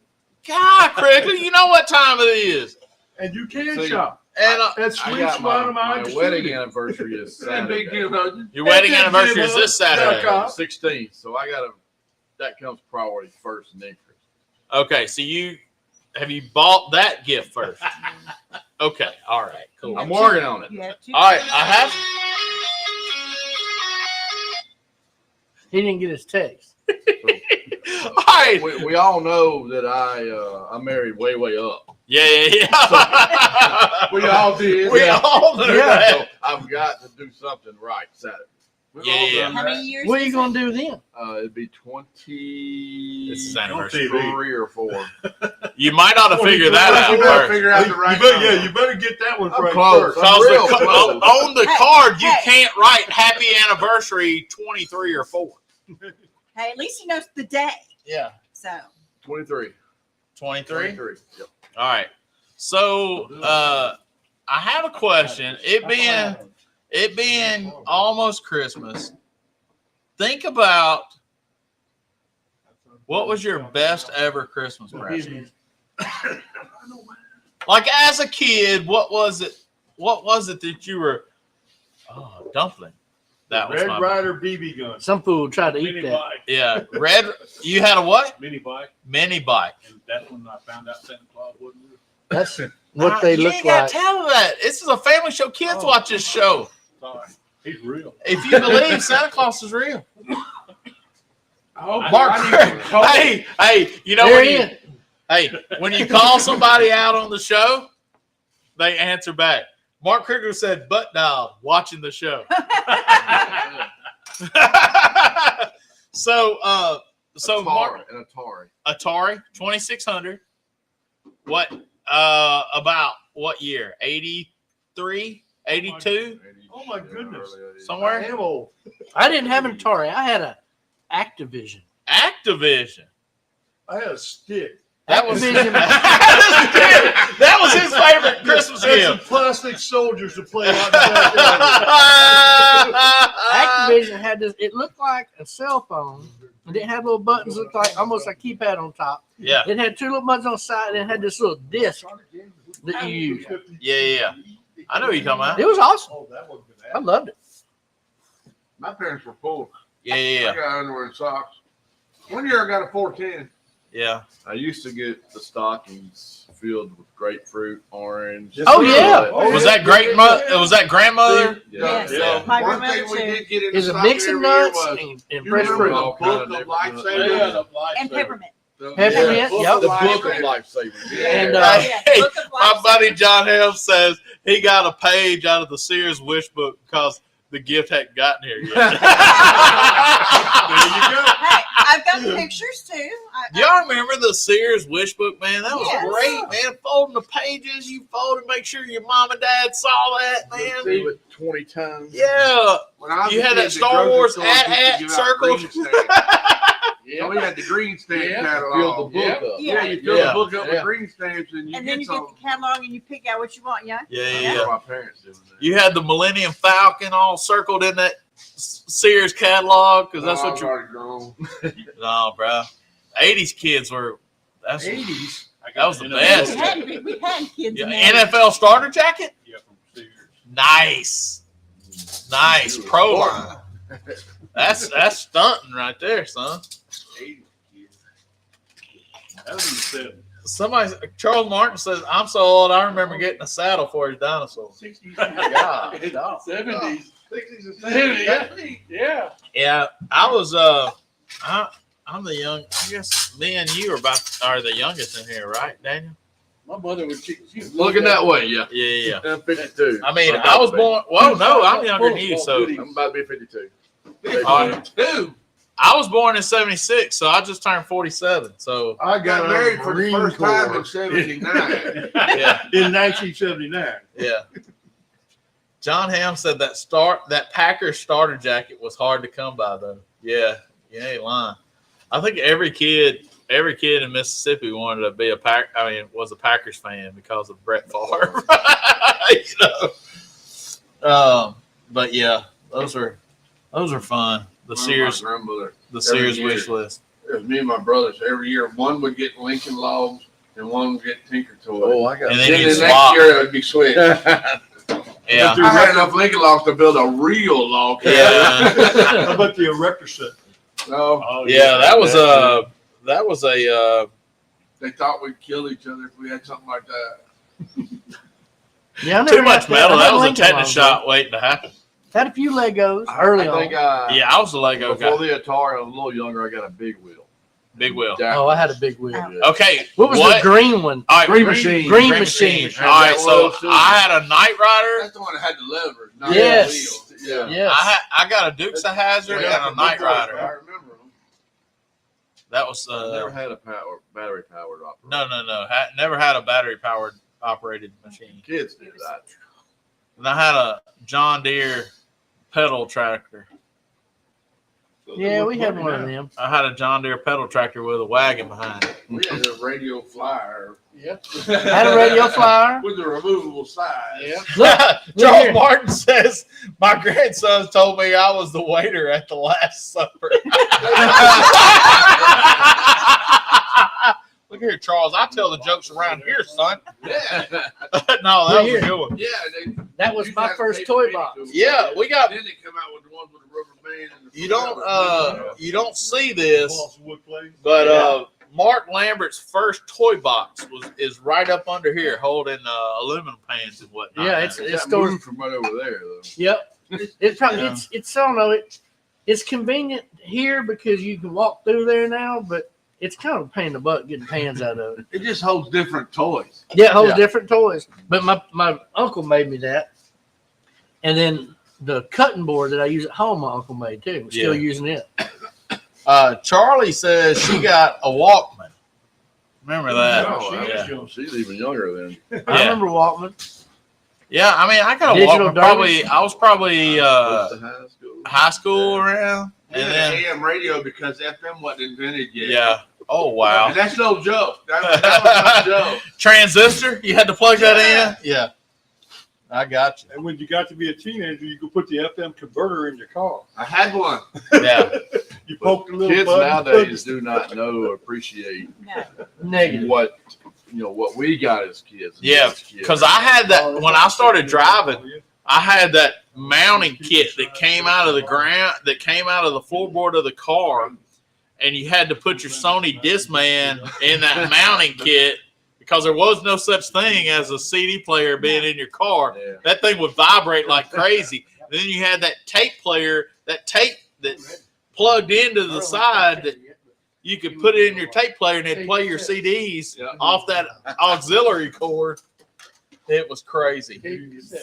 Speaker 1: God, Craigley, you know what time it is.
Speaker 6: And you can
Speaker 4: See,
Speaker 6: shop.
Speaker 1: And
Speaker 6: That's
Speaker 4: I
Speaker 6: Sweet
Speaker 4: got
Speaker 6: Spot of
Speaker 4: my
Speaker 6: mine.
Speaker 4: wedding anniversary is
Speaker 3: That big
Speaker 4: Saturday,
Speaker 3: deal, don't
Speaker 1: your wedding anniversary is this Saturday.
Speaker 6: .com.
Speaker 4: 16th. So I gotta. That comes priority first and then Christmas.
Speaker 1: Okay, so you bought that gift first? Okay, all right, cool.
Speaker 4: I'm working on it.
Speaker 5: You have two.
Speaker 1: All right, I have.
Speaker 2: He didn't get his text.
Speaker 1: All right.
Speaker 4: We all know that I married way up.
Speaker 1: Yeah.
Speaker 3: We all did.
Speaker 1: We all know
Speaker 2: Yeah.
Speaker 1: that.
Speaker 4: So I've got to do something right Saturday.
Speaker 3: We've
Speaker 1: Yeah,
Speaker 3: all
Speaker 1: yeah.
Speaker 3: done
Speaker 5: How
Speaker 3: that.
Speaker 5: many years?
Speaker 2: What are you
Speaker 5: is
Speaker 2: going to do then?
Speaker 4: It'd be 23
Speaker 1: This is anniversary.
Speaker 4: or 4.
Speaker 1: You might ought to figure that out
Speaker 3: You better
Speaker 1: first.
Speaker 3: figure out the right
Speaker 6: Yeah,
Speaker 3: time.
Speaker 6: you better get that one
Speaker 4: I'm
Speaker 6: right
Speaker 4: close.
Speaker 6: first.
Speaker 1: Because
Speaker 4: Real
Speaker 1: the,
Speaker 4: close.
Speaker 1: on the
Speaker 5: Hey,
Speaker 1: card, you
Speaker 5: hey.
Speaker 1: can't write happy anniversary 23 or 4.
Speaker 5: Hey, at least he knows the day.
Speaker 1: Yeah.
Speaker 5: So
Speaker 4: 23.
Speaker 1: 23?
Speaker 4: Yep.
Speaker 1: All right. So I have a question. It being almost Christmas, think about what was your best ever Christmas present? Like as a kid, what was it? What was it that you were? Oh, dumpling. That was
Speaker 6: Red
Speaker 1: my
Speaker 6: Ryder BB gun.
Speaker 2: Some fool tried to eat
Speaker 7: Mini
Speaker 2: that.
Speaker 7: bike.
Speaker 1: yeah. Red. You had a what?
Speaker 7: Mini bike.
Speaker 1: Mini bike.
Speaker 7: And that's when I found out Santa Claus wasn't real.
Speaker 2: That's what they
Speaker 1: you
Speaker 2: look
Speaker 1: ain't gotta
Speaker 2: like.
Speaker 1: tell them that. This is a family show. Kids
Speaker 7: Oh.
Speaker 1: watch this show.
Speaker 7: Sorry. He's real.
Speaker 1: If you believe Santa Claus is real.
Speaker 3: Oh,
Speaker 1: Mark,
Speaker 3: I need to call.
Speaker 1: hey, you know
Speaker 2: There
Speaker 1: when
Speaker 2: he
Speaker 1: you,
Speaker 2: is.
Speaker 1: hey, when you call somebody out on the show, they answer back. Mark Krieger said, "Butt dial, watching the show." so Mark,
Speaker 4: An Atari.
Speaker 1: Atari 2600. What? About what year? 83, 82,
Speaker 6: Oh my goodness.
Speaker 1: somewhere.
Speaker 6: I am old.
Speaker 2: I didn't have an Atari. I had a Activision.
Speaker 1: Activision.
Speaker 6: I had a stick.
Speaker 1: That was
Speaker 2: Activision.
Speaker 1: that was his favorite Christmas
Speaker 6: And some
Speaker 1: gift.
Speaker 6: plastic soldiers to play out in the backyard.
Speaker 2: Activision had this. It looked like a cell phone, and it had little buttons, looked like almost like a keypad on top.
Speaker 1: Yeah,
Speaker 2: It had two little buttons on the side, and it had this little disc that you use.
Speaker 1: yeah. I know what you're talking about.
Speaker 2: It was awesome.
Speaker 6: Oh, that wasn't good.
Speaker 2: I loved it.
Speaker 3: My parents were poor.
Speaker 1: Yeah.
Speaker 3: I got underwear and socks. One year I got a 410.
Speaker 1: Yeah.
Speaker 4: I used to get the stockings filled with grapefruit, orange.
Speaker 2: Oh, yeah.
Speaker 1: Was that great? Was that grandmother?
Speaker 5: Yes.
Speaker 4: Yeah.
Speaker 5: My
Speaker 3: One
Speaker 5: grandmother
Speaker 3: thing we
Speaker 5: too.
Speaker 3: did get in the
Speaker 2: Is it
Speaker 3: stock
Speaker 2: mixing
Speaker 3: every year
Speaker 2: nuts
Speaker 3: was,
Speaker 2: and
Speaker 3: you
Speaker 2: fresh
Speaker 3: remember
Speaker 2: fruit?
Speaker 3: the
Speaker 4: All kind
Speaker 3: book
Speaker 4: of
Speaker 3: of
Speaker 4: different
Speaker 3: lifesavers?
Speaker 4: nuts.
Speaker 5: And peppermint.
Speaker 2: Peppermint,
Speaker 3: Book
Speaker 2: yep.
Speaker 3: of
Speaker 4: The book of
Speaker 3: Lifesavers.
Speaker 4: lifesavers.
Speaker 2: And,
Speaker 1: Hey,
Speaker 5: Yeah, Book of
Speaker 1: my
Speaker 5: Life
Speaker 1: buddy
Speaker 5: Savers.
Speaker 1: John Helms says he got a page out of the Sears wish book because the gift hadn't gotten here yet.
Speaker 5: Hey, I've got the pictures too.
Speaker 1: Y'all remember the Sears wish book, man? That was
Speaker 5: Yes.
Speaker 1: great, man. Folding the pages, you folded, make sure your mom and dad saw that, man.
Speaker 4: Do it 20 times.
Speaker 1: Yeah.
Speaker 3: When I was
Speaker 1: You
Speaker 3: a
Speaker 1: had
Speaker 3: kid,
Speaker 1: that
Speaker 3: the
Speaker 1: Star
Speaker 3: grocery
Speaker 1: Wars
Speaker 3: stores used to
Speaker 1: at
Speaker 3: give out
Speaker 1: circle.
Speaker 3: green stamps.
Speaker 4: Yeah.
Speaker 3: We had the green stamp
Speaker 4: Fill the
Speaker 3: catalog.
Speaker 4: book up.
Speaker 3: Yeah, you fill
Speaker 1: Yeah.
Speaker 3: the book up
Speaker 4: Yeah.
Speaker 3: with green stamps and you
Speaker 5: And then
Speaker 3: get
Speaker 5: you get
Speaker 3: some.
Speaker 5: the catalog and you pick out what you want, yeah?
Speaker 1: Yeah,
Speaker 4: That's
Speaker 1: yeah.
Speaker 4: what my parents did.
Speaker 1: You had the Millennium Falcon all circled in that Sears catalog because that's
Speaker 3: Oh,
Speaker 1: what
Speaker 3: I've
Speaker 1: you.
Speaker 3: already grown.
Speaker 1: No, bro. 80s kids were. That's
Speaker 6: 80s.
Speaker 1: That was the
Speaker 7: You
Speaker 1: best.
Speaker 5: We had kids
Speaker 1: Yeah,
Speaker 5: in there.
Speaker 1: NFL starter jacket.
Speaker 7: Yeah, from Sears.
Speaker 1: Nice pro line. That's stunting right there, son.
Speaker 3: 80 kids.
Speaker 7: That was in the 70s.
Speaker 1: Somebody, Charles Martin says, I'm so old, I remember getting a saddle for his dinosaur.
Speaker 6: 60s,
Speaker 4: God, no.
Speaker 6: 70s.
Speaker 3: 60s and
Speaker 6: 70s,
Speaker 3: 70s.
Speaker 6: yeah.
Speaker 1: Yeah, I was, I'm the young, I guess me and you are the youngest in here, right, Daniel?
Speaker 6: My mother was she was
Speaker 4: Looking that way, yeah.
Speaker 1: Yeah.
Speaker 4: I'm 52.
Speaker 1: I mean,
Speaker 4: I'm
Speaker 1: I was
Speaker 4: about to
Speaker 1: born, well, no, I'm younger than you, so.
Speaker 4: be. I'm about to be 52.
Speaker 3: Two.
Speaker 1: I was born in 76, so I just turned 47. So
Speaker 3: I got married for the
Speaker 6: Marine
Speaker 3: first time
Speaker 6: Corps.
Speaker 3: in 79.
Speaker 1: yeah,
Speaker 6: In 1979.
Speaker 1: yeah. John Ham said that Packers starter jacket was hard to come by though. Yeah, you ain't lying. I think every kid in Mississippi wanted to be was a Packers fan because of Brett Favre. But yeah, those are fun. The Sears
Speaker 3: grandmother.
Speaker 1: Sears
Speaker 3: year.
Speaker 1: wish list.
Speaker 3: It was me and my brothers. Every year, one would get Lincoln Logs and one would get Tinker Toys.
Speaker 4: Oh, I got
Speaker 1: And
Speaker 3: then
Speaker 1: then
Speaker 3: the
Speaker 1: you
Speaker 3: next
Speaker 1: swap.
Speaker 3: year, it would be switched.
Speaker 1: Yeah,
Speaker 3: I had enough Lincoln Logs to build a real log.
Speaker 1: yeah,
Speaker 6: How about the erector set?
Speaker 3: No,
Speaker 7: Oh,
Speaker 1: yeah. That was a
Speaker 3: they thought we'd kill each other if we had something like that.
Speaker 2: Yeah, I never
Speaker 1: too much
Speaker 2: had that.
Speaker 1: metal.
Speaker 2: I
Speaker 1: That
Speaker 2: had
Speaker 1: was a
Speaker 2: Lincoln
Speaker 1: tetanus
Speaker 2: Logs,
Speaker 1: shot waiting to happen.
Speaker 2: though. Had a few Legos early
Speaker 4: I think
Speaker 2: on.
Speaker 1: Yeah, I was a Lego
Speaker 4: before
Speaker 1: guy.
Speaker 4: the Atari, I was a little younger. I got a big wheel.
Speaker 1: Big wheel.
Speaker 2: Oh, I had a big wheel.
Speaker 5: Oh.
Speaker 1: Okay,
Speaker 2: What was the green one?
Speaker 1: All right,
Speaker 4: Green Machine.
Speaker 2: Green Machine.
Speaker 1: All right,
Speaker 3: That
Speaker 1: so
Speaker 3: was too.
Speaker 1: I had a Night Rider.
Speaker 3: That's the one that had the levers, not
Speaker 2: Yes.
Speaker 3: the wheel.
Speaker 4: Yeah.
Speaker 2: Yes.
Speaker 1: I got a Dukes of Hazzard and a Night
Speaker 3: I
Speaker 1: Rider.
Speaker 3: remember them.
Speaker 1: That was
Speaker 4: I never had a battery powered operator.
Speaker 1: no. Never had a battery powered operated machine.
Speaker 4: Kids did that.
Speaker 1: And I had a John Deere pedal tractor.
Speaker 2: Yeah, we had one of them.
Speaker 1: I had a John Deere pedal tractor with a wagon behind it.
Speaker 3: We had a radio flyer.
Speaker 6: Yeah.
Speaker 2: Had a radio flyer.
Speaker 3: With the removable side.
Speaker 6: Yeah.
Speaker 2: Look
Speaker 1: Charles
Speaker 2: here.
Speaker 1: Martin says, my grandson told me I was the waiter at the Last Supper. Look here, Charles. I tell the jokes around here, son.
Speaker 3: Yeah.
Speaker 1: No, that was
Speaker 2: Here.
Speaker 1: a good one.
Speaker 3: Yeah.
Speaker 2: That was my first toy box.
Speaker 1: Yeah, we got.
Speaker 3: Then they come out with the ones with the rubber band. And the
Speaker 1: You don't see this,
Speaker 6: Wood place.
Speaker 1: but Mark Lambert's first toy box is right up under here, holding aluminum pans and whatnot.
Speaker 2: Yeah, it's
Speaker 4: It's
Speaker 2: stores.
Speaker 4: moved from right over there, though.
Speaker 2: Yep. It's probably
Speaker 1: Yeah.
Speaker 2: it's I don't know it's convenient here because you can walk through there now, but it's kind of a pain in the butt getting pans out of it.
Speaker 3: It just holds different toys.
Speaker 2: Yeah, it holds
Speaker 4: Yeah.
Speaker 2: different toys. But my uncle made me that, and then the cutting board that I use at home, my uncle made too. I'm still
Speaker 1: Yeah.
Speaker 2: using it.
Speaker 1: Charlie says she got a Walkman. Remember that?
Speaker 4: Oh,
Speaker 1: yeah.
Speaker 4: She's even younger than.
Speaker 2: I
Speaker 1: Yeah.
Speaker 2: remember Walkman.
Speaker 1: Yeah, I mean, I got a
Speaker 2: Digital
Speaker 1: Walkman. I was probably
Speaker 4: Close to high school.
Speaker 1: high school around,
Speaker 3: We
Speaker 1: and
Speaker 3: had
Speaker 1: then
Speaker 3: an AM radio because FM wasn't invented yet.
Speaker 1: yeah. Oh wow.
Speaker 3: And that's no joke. That was no joke.
Speaker 1: Transistor? You had to plug that in? Yeah. I got you.
Speaker 6: And when you got to be a teenager, you could put the FM converter in your car.
Speaker 3: I had one.
Speaker 1: Yeah.
Speaker 6: You poked a little
Speaker 4: Kids
Speaker 6: button,
Speaker 4: nowadays do not know or appreciate
Speaker 5: No.
Speaker 2: Negative.
Speaker 4: what what we got as kids.
Speaker 1: Yeah, because I had that when I started driving. I had that mounting kit that came out of the ground, that came out of the floorboard of the car, and you had to put your Sony Discman in that mounting kit because there was no such thing as a CD player being in your car.
Speaker 4: Yeah.
Speaker 1: That thing would vibrate like crazy. Then you had that tape player, that tape that plugged into the side that you could put it in your tape player and it'd play your CDs
Speaker 3: Yeah.
Speaker 1: off that auxiliary cord. It was crazy.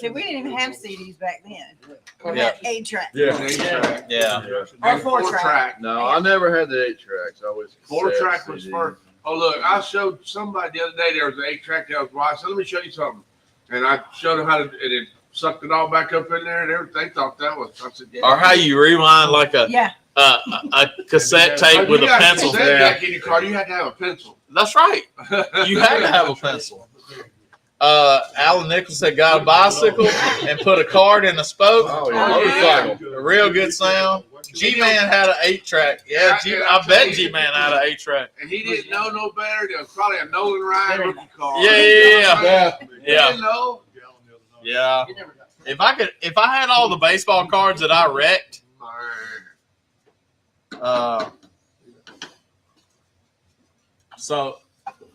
Speaker 5: See, we didn't even have CDs back then. We
Speaker 1: Yeah.
Speaker 5: had 8-track.
Speaker 3: Yeah.
Speaker 1: Yeah.
Speaker 5: Or 4-track.
Speaker 4: No, I never had the 8-tracks. I always
Speaker 3: 4-track was first. Oh, look, I showed somebody the other day there was an 8-track that was watching. So let me show you something. And I showed them how to, and it sucked it all back up in there and everything. They thought that was, I said, yeah.
Speaker 1: Or how you rewind like a
Speaker 5: Yeah.
Speaker 1: cassette
Speaker 3: Oh,
Speaker 1: tape
Speaker 3: you
Speaker 1: with a
Speaker 3: got
Speaker 1: pencil.
Speaker 3: cassette deck in your car, you had to have a pencil.
Speaker 1: That's right. You had to have a pencil. Alan Nichols said got a bicycle and put a card in a spoke.
Speaker 4: Oh, yeah.
Speaker 3: Motorcycle.
Speaker 1: A real good sound. G-Man had an 8-track. Yeah, I bet G-Man had an 8-track.
Speaker 3: And he didn't know no better. There was probably a Nolan Ryan rookie car.
Speaker 1: Yeah.
Speaker 3: He
Speaker 1: Yeah.
Speaker 3: didn't know.
Speaker 1: Yeah. If I had all the baseball cards that I wrecked, so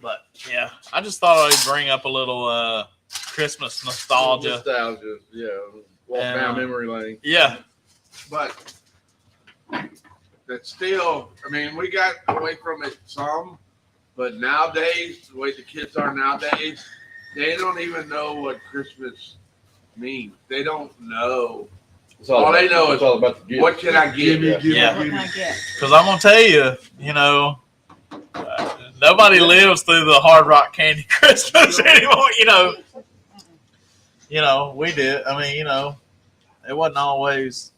Speaker 1: But yeah, I just thought I'd bring up a little Christmas nostalgia.
Speaker 4: Nostalgia, yeah. Walk
Speaker 1: And,
Speaker 4: down memory lane.
Speaker 1: Yeah,
Speaker 3: But that's still, I mean, we got away from it some, but nowadays, the way the kids are nowadays, they don't even know what Christmas means. They don't know.
Speaker 4: It's
Speaker 3: All they
Speaker 4: about-
Speaker 3: know
Speaker 4: it's
Speaker 3: is
Speaker 4: all about the gift.
Speaker 3: What can I give you?
Speaker 1: Yeah.
Speaker 5: What can I get?
Speaker 1: because I'm gonna tell you, nobody lives through the Hard Rock Candy Christmas anymore. We did. I mean, it wasn't always,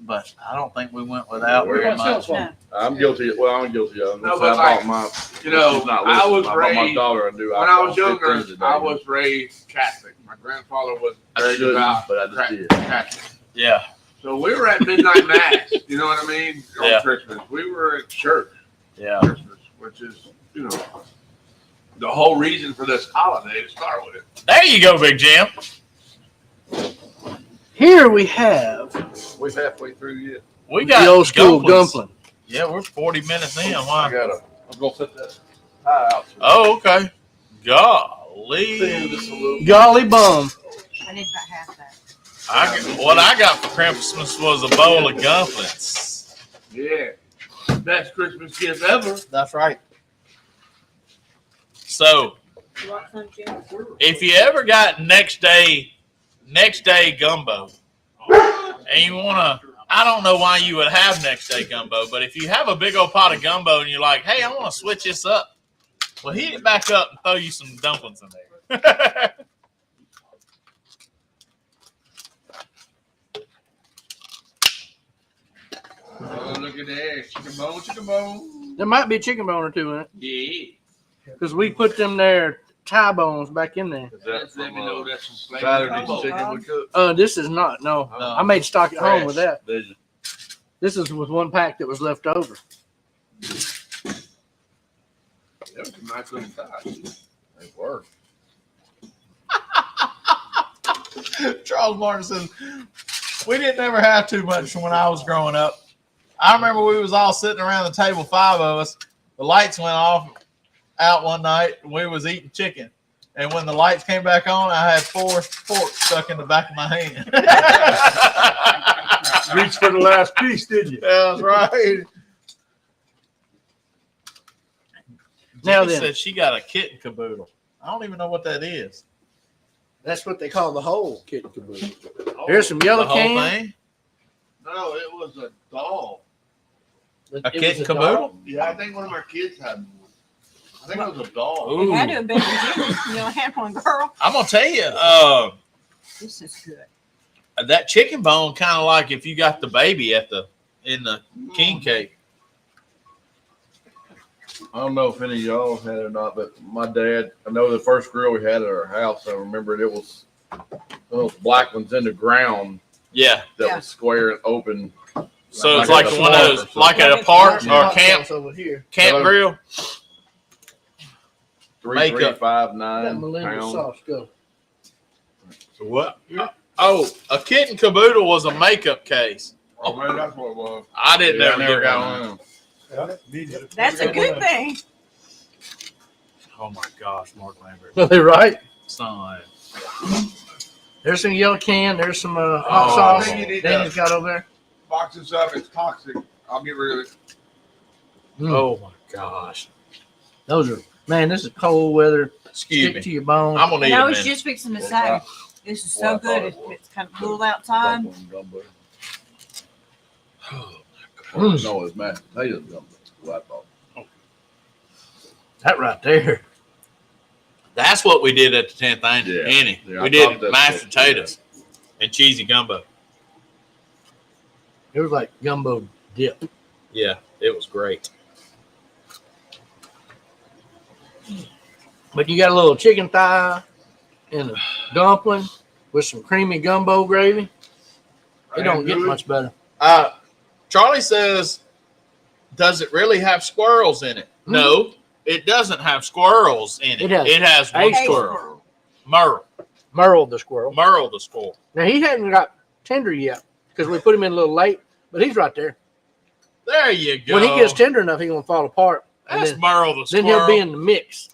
Speaker 1: but I don't think we went without very much.
Speaker 5: No.
Speaker 4: I'm guilty. Well, I'm guilty of it.
Speaker 3: No,
Speaker 4: I
Speaker 3: but
Speaker 4: bought
Speaker 3: like,
Speaker 4: my.
Speaker 3: You know,
Speaker 4: she's not
Speaker 3: I
Speaker 4: listening.
Speaker 3: was
Speaker 4: I bought my
Speaker 3: raised,
Speaker 4: daughter a new
Speaker 3: when I
Speaker 4: iPhone
Speaker 3: was younger,
Speaker 4: 15 today.
Speaker 3: I was raised Catholic. My grandfather was
Speaker 4: I
Speaker 3: very
Speaker 4: shouldn't,
Speaker 3: devout
Speaker 4: but I just did.
Speaker 3: Catholic.
Speaker 1: Yeah,
Speaker 3: So we were at midnight mass, you know what I mean, on
Speaker 1: Yeah.
Speaker 3: Christmas. We were at church
Speaker 1: yeah.
Speaker 3: Christmas, which is, the whole reason for this holiday to start with.
Speaker 1: There you go, Big Jim.
Speaker 2: Here we have
Speaker 4: We're halfway through yet.
Speaker 1: We got
Speaker 2: the old school
Speaker 1: dumplings.
Speaker 2: dumpling.
Speaker 1: Yeah, we're 40 minutes in.
Speaker 4: I
Speaker 1: Wow.
Speaker 4: I'm gonna set that high out.
Speaker 1: Oh, okay. Golly.
Speaker 4: Just a little.
Speaker 2: Golly bum.
Speaker 5: I need about half that.
Speaker 1: What I got for Christmas was a bowl of dumplings.
Speaker 3: Yeah. Best Christmas gift ever.
Speaker 1: That's right. So,
Speaker 5: You want some, Jim?
Speaker 1: if you ever got next day gumbo, and you wanna, I don't know why you would have next day gumbo, but if you have a big old pot of gumbo and you're like, hey, I want to switch this up, well, heat it back up and throw you some dumplings in there.
Speaker 3: Oh, look at that. Chicken bone, chicken bone.
Speaker 2: There might be a chicken bone or two in it
Speaker 3: Yeah.
Speaker 2: because we put them there thigh bones back in there.
Speaker 4: Is that
Speaker 3: Just let me
Speaker 4: from,
Speaker 3: know that's some flavor.
Speaker 4: Saturday's
Speaker 5: Oh,
Speaker 4: chicken we cooked?
Speaker 2: This is not. No,
Speaker 1: No.
Speaker 2: I made stock at home with that.
Speaker 4: Did you?
Speaker 2: This is with one pack that was left over.
Speaker 3: That was a nice little thighs.
Speaker 4: They were.
Speaker 1: Charles Martin says, we didn't ever have too much when I was growing up. I remember we was all sitting around the table, 5 of us. The lights went off out one night and we was eating chicken. And when the lights came back on, I had 4 forks stuck in the back of my hand.
Speaker 6: Reached for the last piece, didn't you?
Speaker 1: That's right.
Speaker 2: Now
Speaker 1: Jenny
Speaker 2: then.
Speaker 1: said she got a kitten caboodle. I don't even know what that is.
Speaker 2: That's what they call the whole kitten caboodle. Here's some yellow
Speaker 1: The whole
Speaker 2: can.
Speaker 1: thing?
Speaker 3: No, it was a doll.
Speaker 2: It
Speaker 1: A
Speaker 2: was
Speaker 1: kitten
Speaker 2: doll.
Speaker 1: caboodle?
Speaker 3: Yeah, I think one of my kids had one. I think it was a doll.
Speaker 1: Ooh.
Speaker 5: It had to have been Jim. You only had one girl.
Speaker 1: I'm gonna tell you,
Speaker 5: This is good.
Speaker 1: that chicken bone kind of like if you got the baby in the king cake.
Speaker 4: I don't know if any of y'all had it or not, but my dad, I know the first grill we had at our house, I remember it was one of those black ones in the ground
Speaker 1: Yeah.
Speaker 4: that
Speaker 5: Yeah.
Speaker 4: was square and open.
Speaker 1: So it's
Speaker 4: Like
Speaker 1: like
Speaker 4: at a
Speaker 1: one of
Speaker 4: park or
Speaker 1: those,
Speaker 4: something.
Speaker 1: like at a park or
Speaker 2: Hot
Speaker 1: camp
Speaker 2: sauce over here.
Speaker 1: camp grill.
Speaker 4: 3,359
Speaker 2: That Melinda
Speaker 4: pounds.
Speaker 2: sauce go.
Speaker 3: So what?
Speaker 1: Oh, a kitten caboodle was a makeup case.
Speaker 3: Oh, man, that's what it was.
Speaker 1: I didn't
Speaker 4: Yeah, I
Speaker 1: ever
Speaker 4: never
Speaker 1: get
Speaker 4: got
Speaker 1: one.
Speaker 4: one.
Speaker 5: That's a good thing.
Speaker 1: Oh my gosh, Mark Lambert.
Speaker 2: Are they right?
Speaker 1: Son.
Speaker 2: There's some yellow can. There's some hot
Speaker 1: Oh,
Speaker 2: sauce.
Speaker 3: I think you need
Speaker 2: Danny's got over there.
Speaker 3: Box this up. It's toxic. I'll get rid of it.
Speaker 1: Oh my gosh.
Speaker 2: Those are, man, this is cold weather.
Speaker 1: Excuse
Speaker 2: Stick to
Speaker 1: me.
Speaker 2: your bones.
Speaker 1: I'm gonna need
Speaker 5: And I
Speaker 1: a
Speaker 5: was
Speaker 1: minute.
Speaker 5: just fixing to
Speaker 4: Well,
Speaker 5: say, this is
Speaker 4: well, I
Speaker 5: so good.
Speaker 4: thought
Speaker 5: If
Speaker 4: it was.
Speaker 5: it's kind of cool outside.
Speaker 4: Dumpling gumbo.
Speaker 2: Mm.
Speaker 4: No, it's mashed potatoes gumbo. What I thought.
Speaker 2: That right there.
Speaker 1: That's what we did at the 10th annual.
Speaker 4: Yeah.
Speaker 1: Annie.
Speaker 4: Yeah, I
Speaker 1: We
Speaker 4: thought
Speaker 1: did
Speaker 4: that's
Speaker 1: mashed
Speaker 4: what-
Speaker 1: potatoes and cheesy gumbo.
Speaker 2: It was like gumbo dip.
Speaker 1: Yeah, it was great.
Speaker 2: But you got a little chicken thigh and a dumpling with some creamy gumbo gravy. It don't get much better.
Speaker 1: Charlie says, does it really have squirrels in it? No, it doesn't have squirrels in it.
Speaker 2: It has
Speaker 1: one
Speaker 2: a
Speaker 1: squirrel. Merle.
Speaker 2: Merle the squirrel.
Speaker 1: Merle the squirrel.
Speaker 2: Now he hadn't got tender yet because we put him in a little late, but he's right there.
Speaker 1: There you go.
Speaker 2: When he gets tender enough, he's gonna fall apart. And
Speaker 1: That's Merle the
Speaker 2: then
Speaker 1: squirrel.
Speaker 2: he'll be in the mix.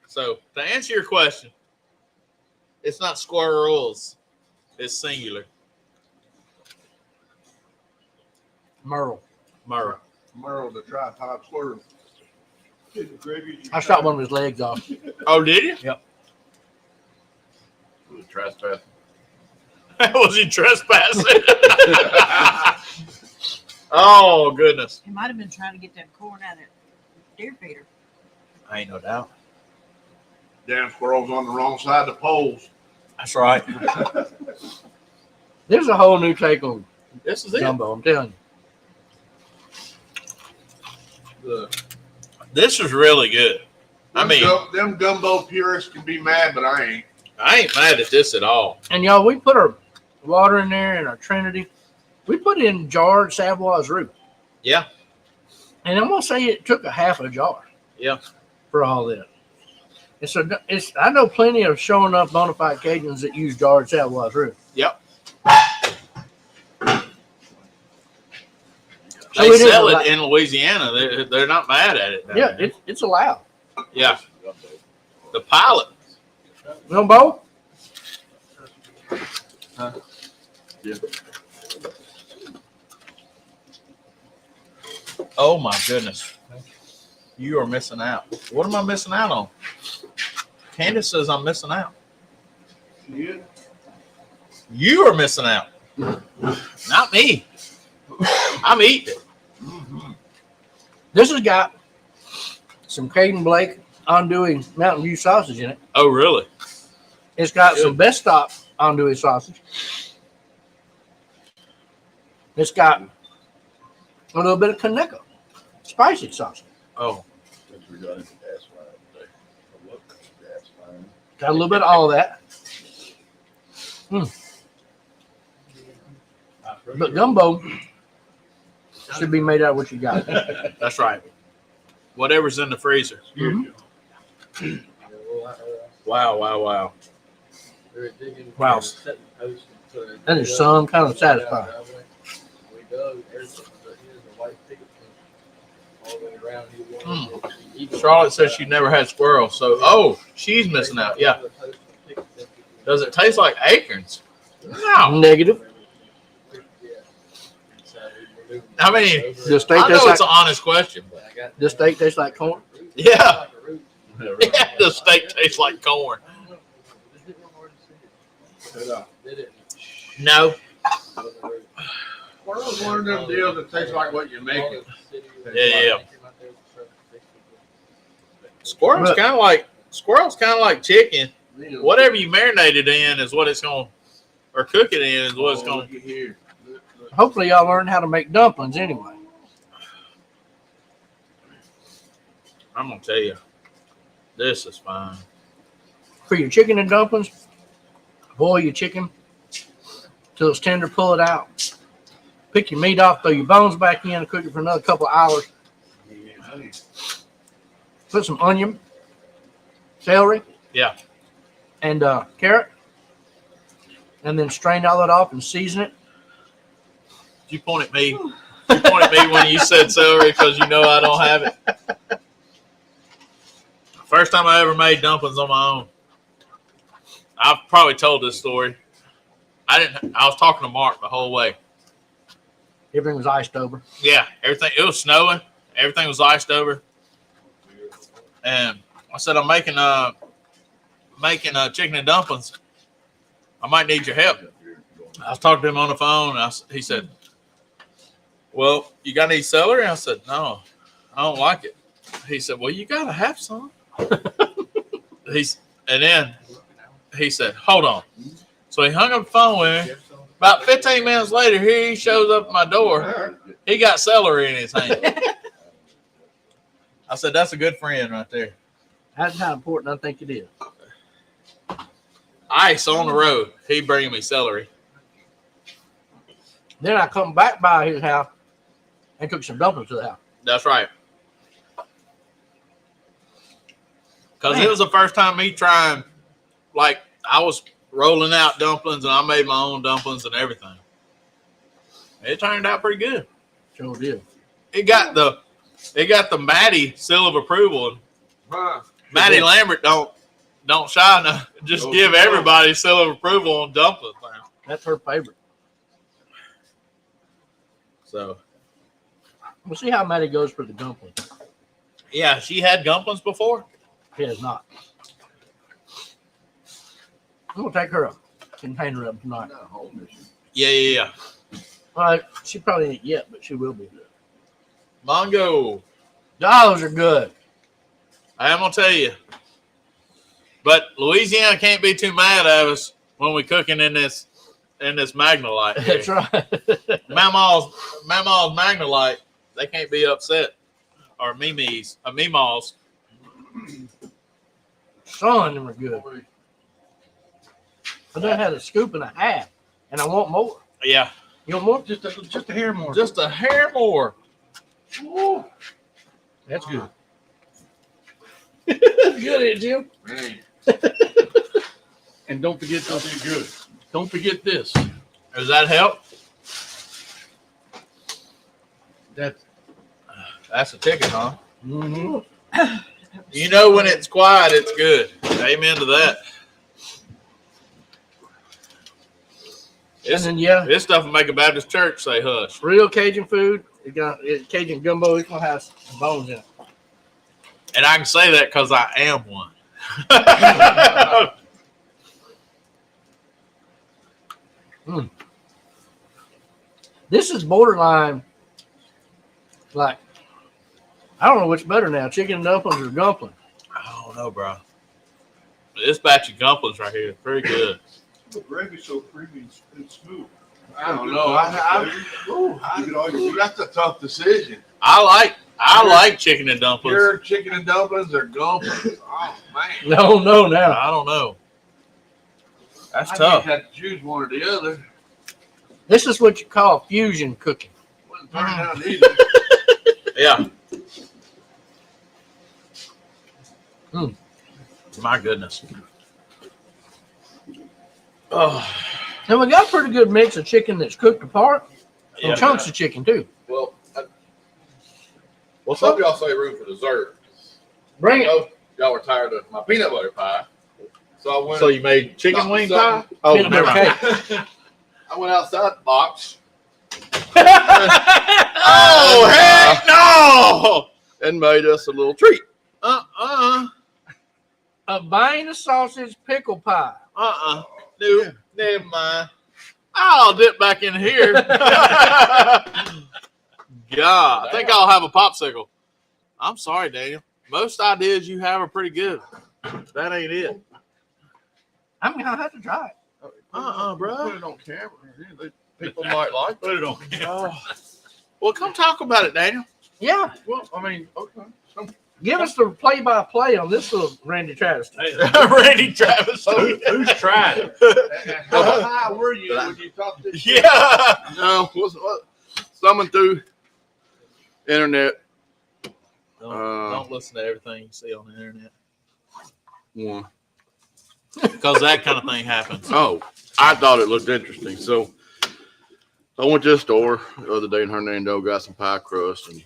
Speaker 1: So to answer your question, it's not squirrels. It's singular.
Speaker 2: Merle.
Speaker 1: Merle.
Speaker 3: Merle the tripod squirrel.
Speaker 2: I shot one of his legs off.
Speaker 1: Oh, did you?
Speaker 4: Trespass.
Speaker 1: Was he trespassing? Oh, goodness.
Speaker 5: He might have been trying to get that corn out of that deer feeder.
Speaker 1: I ain't no doubt.
Speaker 3: Damn squirrel's on the wrong side of the poles.
Speaker 1: That's right.
Speaker 2: There's a whole new take on
Speaker 1: This is it.
Speaker 2: gumbo, I'm telling you.
Speaker 1: This is really good. I mean,
Speaker 3: Them gumbo purists can be mad, but I ain't.
Speaker 1: I ain't mad at this at all.
Speaker 2: And y'all, we put our water in there and our Trinity. We put in jarred Savoy's root.
Speaker 1: Yeah.
Speaker 2: And I'm gonna say it took a half a jar.
Speaker 1: Yeah.
Speaker 2: For all that. I know plenty of showing up bona fide Cajuns that use jarred Savoy's root.
Speaker 1: Yep.
Speaker 2: So
Speaker 1: They
Speaker 2: it is
Speaker 1: sell
Speaker 2: a
Speaker 1: it in Louisiana. They're not mad at it. down
Speaker 2: Yeah,
Speaker 1: there.
Speaker 2: it's allowed.
Speaker 1: Yeah. The pilot.
Speaker 2: No, Bo?
Speaker 4: Yeah.
Speaker 1: Oh my goodness. You are missing out. What am I missing out on? Candace says I'm missing out. You are missing out. Not me. I'm eating it.
Speaker 2: This has got some Caden Blake Andouille Mountain View sausage in it.
Speaker 1: Oh, really?
Speaker 2: It's got some Best Stop Andouille sausage. It's got a little bit of Kaneka spicy sausage.
Speaker 1: Oh,
Speaker 2: Got a little bit of all that. But gumbo should be made out of what you got.
Speaker 1: that's right. Whatever's in the freezer. Wow, wow, wow.
Speaker 2: Wow. That is some kind of satisfying.
Speaker 1: Charlotte says she never had squirrel, so she's missing out. Yeah. Does it taste like acorns? No.
Speaker 2: Negative.
Speaker 1: I mean,
Speaker 2: The steak
Speaker 1: I know
Speaker 2: tastes
Speaker 1: it's an
Speaker 2: like
Speaker 1: honest question.
Speaker 2: the steak tastes like corn.
Speaker 1: Yeah. Yeah, the steak tastes like corn. No.
Speaker 3: Squirrel's one of them deals that tastes like what you're making.
Speaker 1: Yeah. Squirrel's
Speaker 2: Look.
Speaker 1: kind of like chicken. Whatever you marinate it in is what it's going, or cook it in is what it's going.
Speaker 3: Look at here.
Speaker 2: Hopefully y'all learned how to make dumplings anyway.
Speaker 1: I'm gonna tell you, this is fine.
Speaker 2: For your chicken and dumplings, boil your chicken till it's tender, pull it out. Pick your meat off, throw your bones back in, and cook it for another couple of hours. Put some onion, celery,
Speaker 1: Yeah.
Speaker 2: and carrot, and then strain all that off and season it.
Speaker 1: You point at me. You point at me when you said celery because you know I don't have it. First time I ever made dumplings on my own. I've probably told this story. I was talking to Mark the whole way.
Speaker 2: Everything was iced over.
Speaker 1: Yeah, everything. It was snowing. Everything was iced over. And I said, I'm making chicken and dumplings. I might need your help. I was talking to him on the phone. He said, well, you got any celery? I said, no, I don't like it. He said, well, you got to have some. And then he said, hold on. So he hung up the phone with me. About 15 minutes later, here he shows up at my door. He got celery in his hand. I said, that's a good friend right there.
Speaker 2: That's how important I think it is.
Speaker 1: Ice on the road. He bringing me celery.
Speaker 2: Then I come back by his house and took some dumplings to the house.
Speaker 1: That's right. Because it was the first time me trying, like, I was rolling out dumplings and I made my own dumplings and everything. It turned out pretty good.
Speaker 2: Sure did.
Speaker 1: it got the Maddie seal of approval, and
Speaker 3: Huh.
Speaker 1: Maddie Lambert don't shy enough. Just
Speaker 3: Oh,
Speaker 1: give
Speaker 3: no.
Speaker 1: everybody seal of approval on dumplings now.
Speaker 2: That's her favorite.
Speaker 1: So
Speaker 2: We'll see how Maddie goes for the dumpling.
Speaker 1: yeah, she had dumplings before.
Speaker 2: She has not. I'm gonna take her a container of them tonight.
Speaker 4: Not home, is
Speaker 1: Yeah.
Speaker 2: All right, she probably ain't yet, but she will be.
Speaker 1: Mongo.
Speaker 2: Those are good.
Speaker 1: I'm gonna tell you. But Louisiana can't be too mad at us when we cooking in this Magnolite.
Speaker 2: That's right.
Speaker 1: Mama's Magnolite, they can't be upset. Or Mimi's, Meemaws.
Speaker 2: Son, them are good. I done had a scoop and a half, and I want more.
Speaker 1: Yeah,
Speaker 2: You want more?
Speaker 7: Just a hair more.
Speaker 1: just a hair more.
Speaker 2: That's good. Good, ain't it, Jim?
Speaker 3: Man.
Speaker 7: And don't forget something good. Don't forget this.
Speaker 1: Does that help? That's a ticket, huh?
Speaker 2: Mm-hmm.
Speaker 1: You know when it's quiet, it's good. Amen to that.
Speaker 2: And then, yeah,
Speaker 1: This stuff will make a Baptist church say hush.
Speaker 2: real Cajun food. It's Cajun gumbo. It's gonna have some bones in it.
Speaker 1: And I can say that because I am one.
Speaker 2: This is borderline. Like, I don't know which better now, chicken and dumplings or dumpling.
Speaker 1: I don't know, bro. This batch of dumplings right here is pretty good.
Speaker 6: The gravy's so creamy and smooth.
Speaker 3: I don't know. That's a tough decision.
Speaker 1: I like chicken and dumplings.
Speaker 3: Your chicken and dumplings or dumplings? Oh man.
Speaker 2: No, now.
Speaker 1: I don't know. That's
Speaker 3: I
Speaker 1: tough.
Speaker 3: think I have to choose one or the other.
Speaker 2: This is what you call fusion cooking.
Speaker 3: Wouldn't turn down either.
Speaker 1: Yeah.
Speaker 2: Mm.
Speaker 1: My goodness. Oh,
Speaker 2: And we got a pretty good mix of chicken that's cooked apart and
Speaker 1: yeah.
Speaker 2: chunks of chicken too.
Speaker 4: Well, some of y'all say room for dessert.
Speaker 2: Bring
Speaker 4: I
Speaker 2: it.
Speaker 4: know y'all were tired of my peanut butter pie. So I went,
Speaker 1: So you made chicken wing pie?
Speaker 4: Something.
Speaker 1: Oh,
Speaker 2: Peanut
Speaker 1: never
Speaker 2: butter
Speaker 1: mind.
Speaker 2: cake.
Speaker 4: I went outside the box
Speaker 1: Oh, heck no!
Speaker 4: and made us a little treat.
Speaker 2: A Vienna sausage pickle pie.
Speaker 1: Nope, never mind. I'll dip back in here. God, I think I'll have a popsicle. I'm sorry, Daniel. Most ideas you have are pretty good. That ain't it.
Speaker 2: I'm gonna have to try it.
Speaker 1: Bro.
Speaker 4: Put it on camera. People might like it.
Speaker 7: Put it on.
Speaker 1: Well, come talk about it, Daniel.
Speaker 2: Yeah,
Speaker 4: Well, I mean, okay.
Speaker 2: give us the play-by-play on this little Randy Travis.
Speaker 1: Randy Travis.
Speaker 7: Who's tried it?
Speaker 3: How high were you when you talked to
Speaker 1: Yeah.
Speaker 4: No, someone through internet.
Speaker 1: Don't listen to everything you see on the internet
Speaker 4: One.
Speaker 1: because that kind of thing happens.
Speaker 4: Oh, I thought it looked interesting. So I went to the store the other day in Hernando, got some pie crust and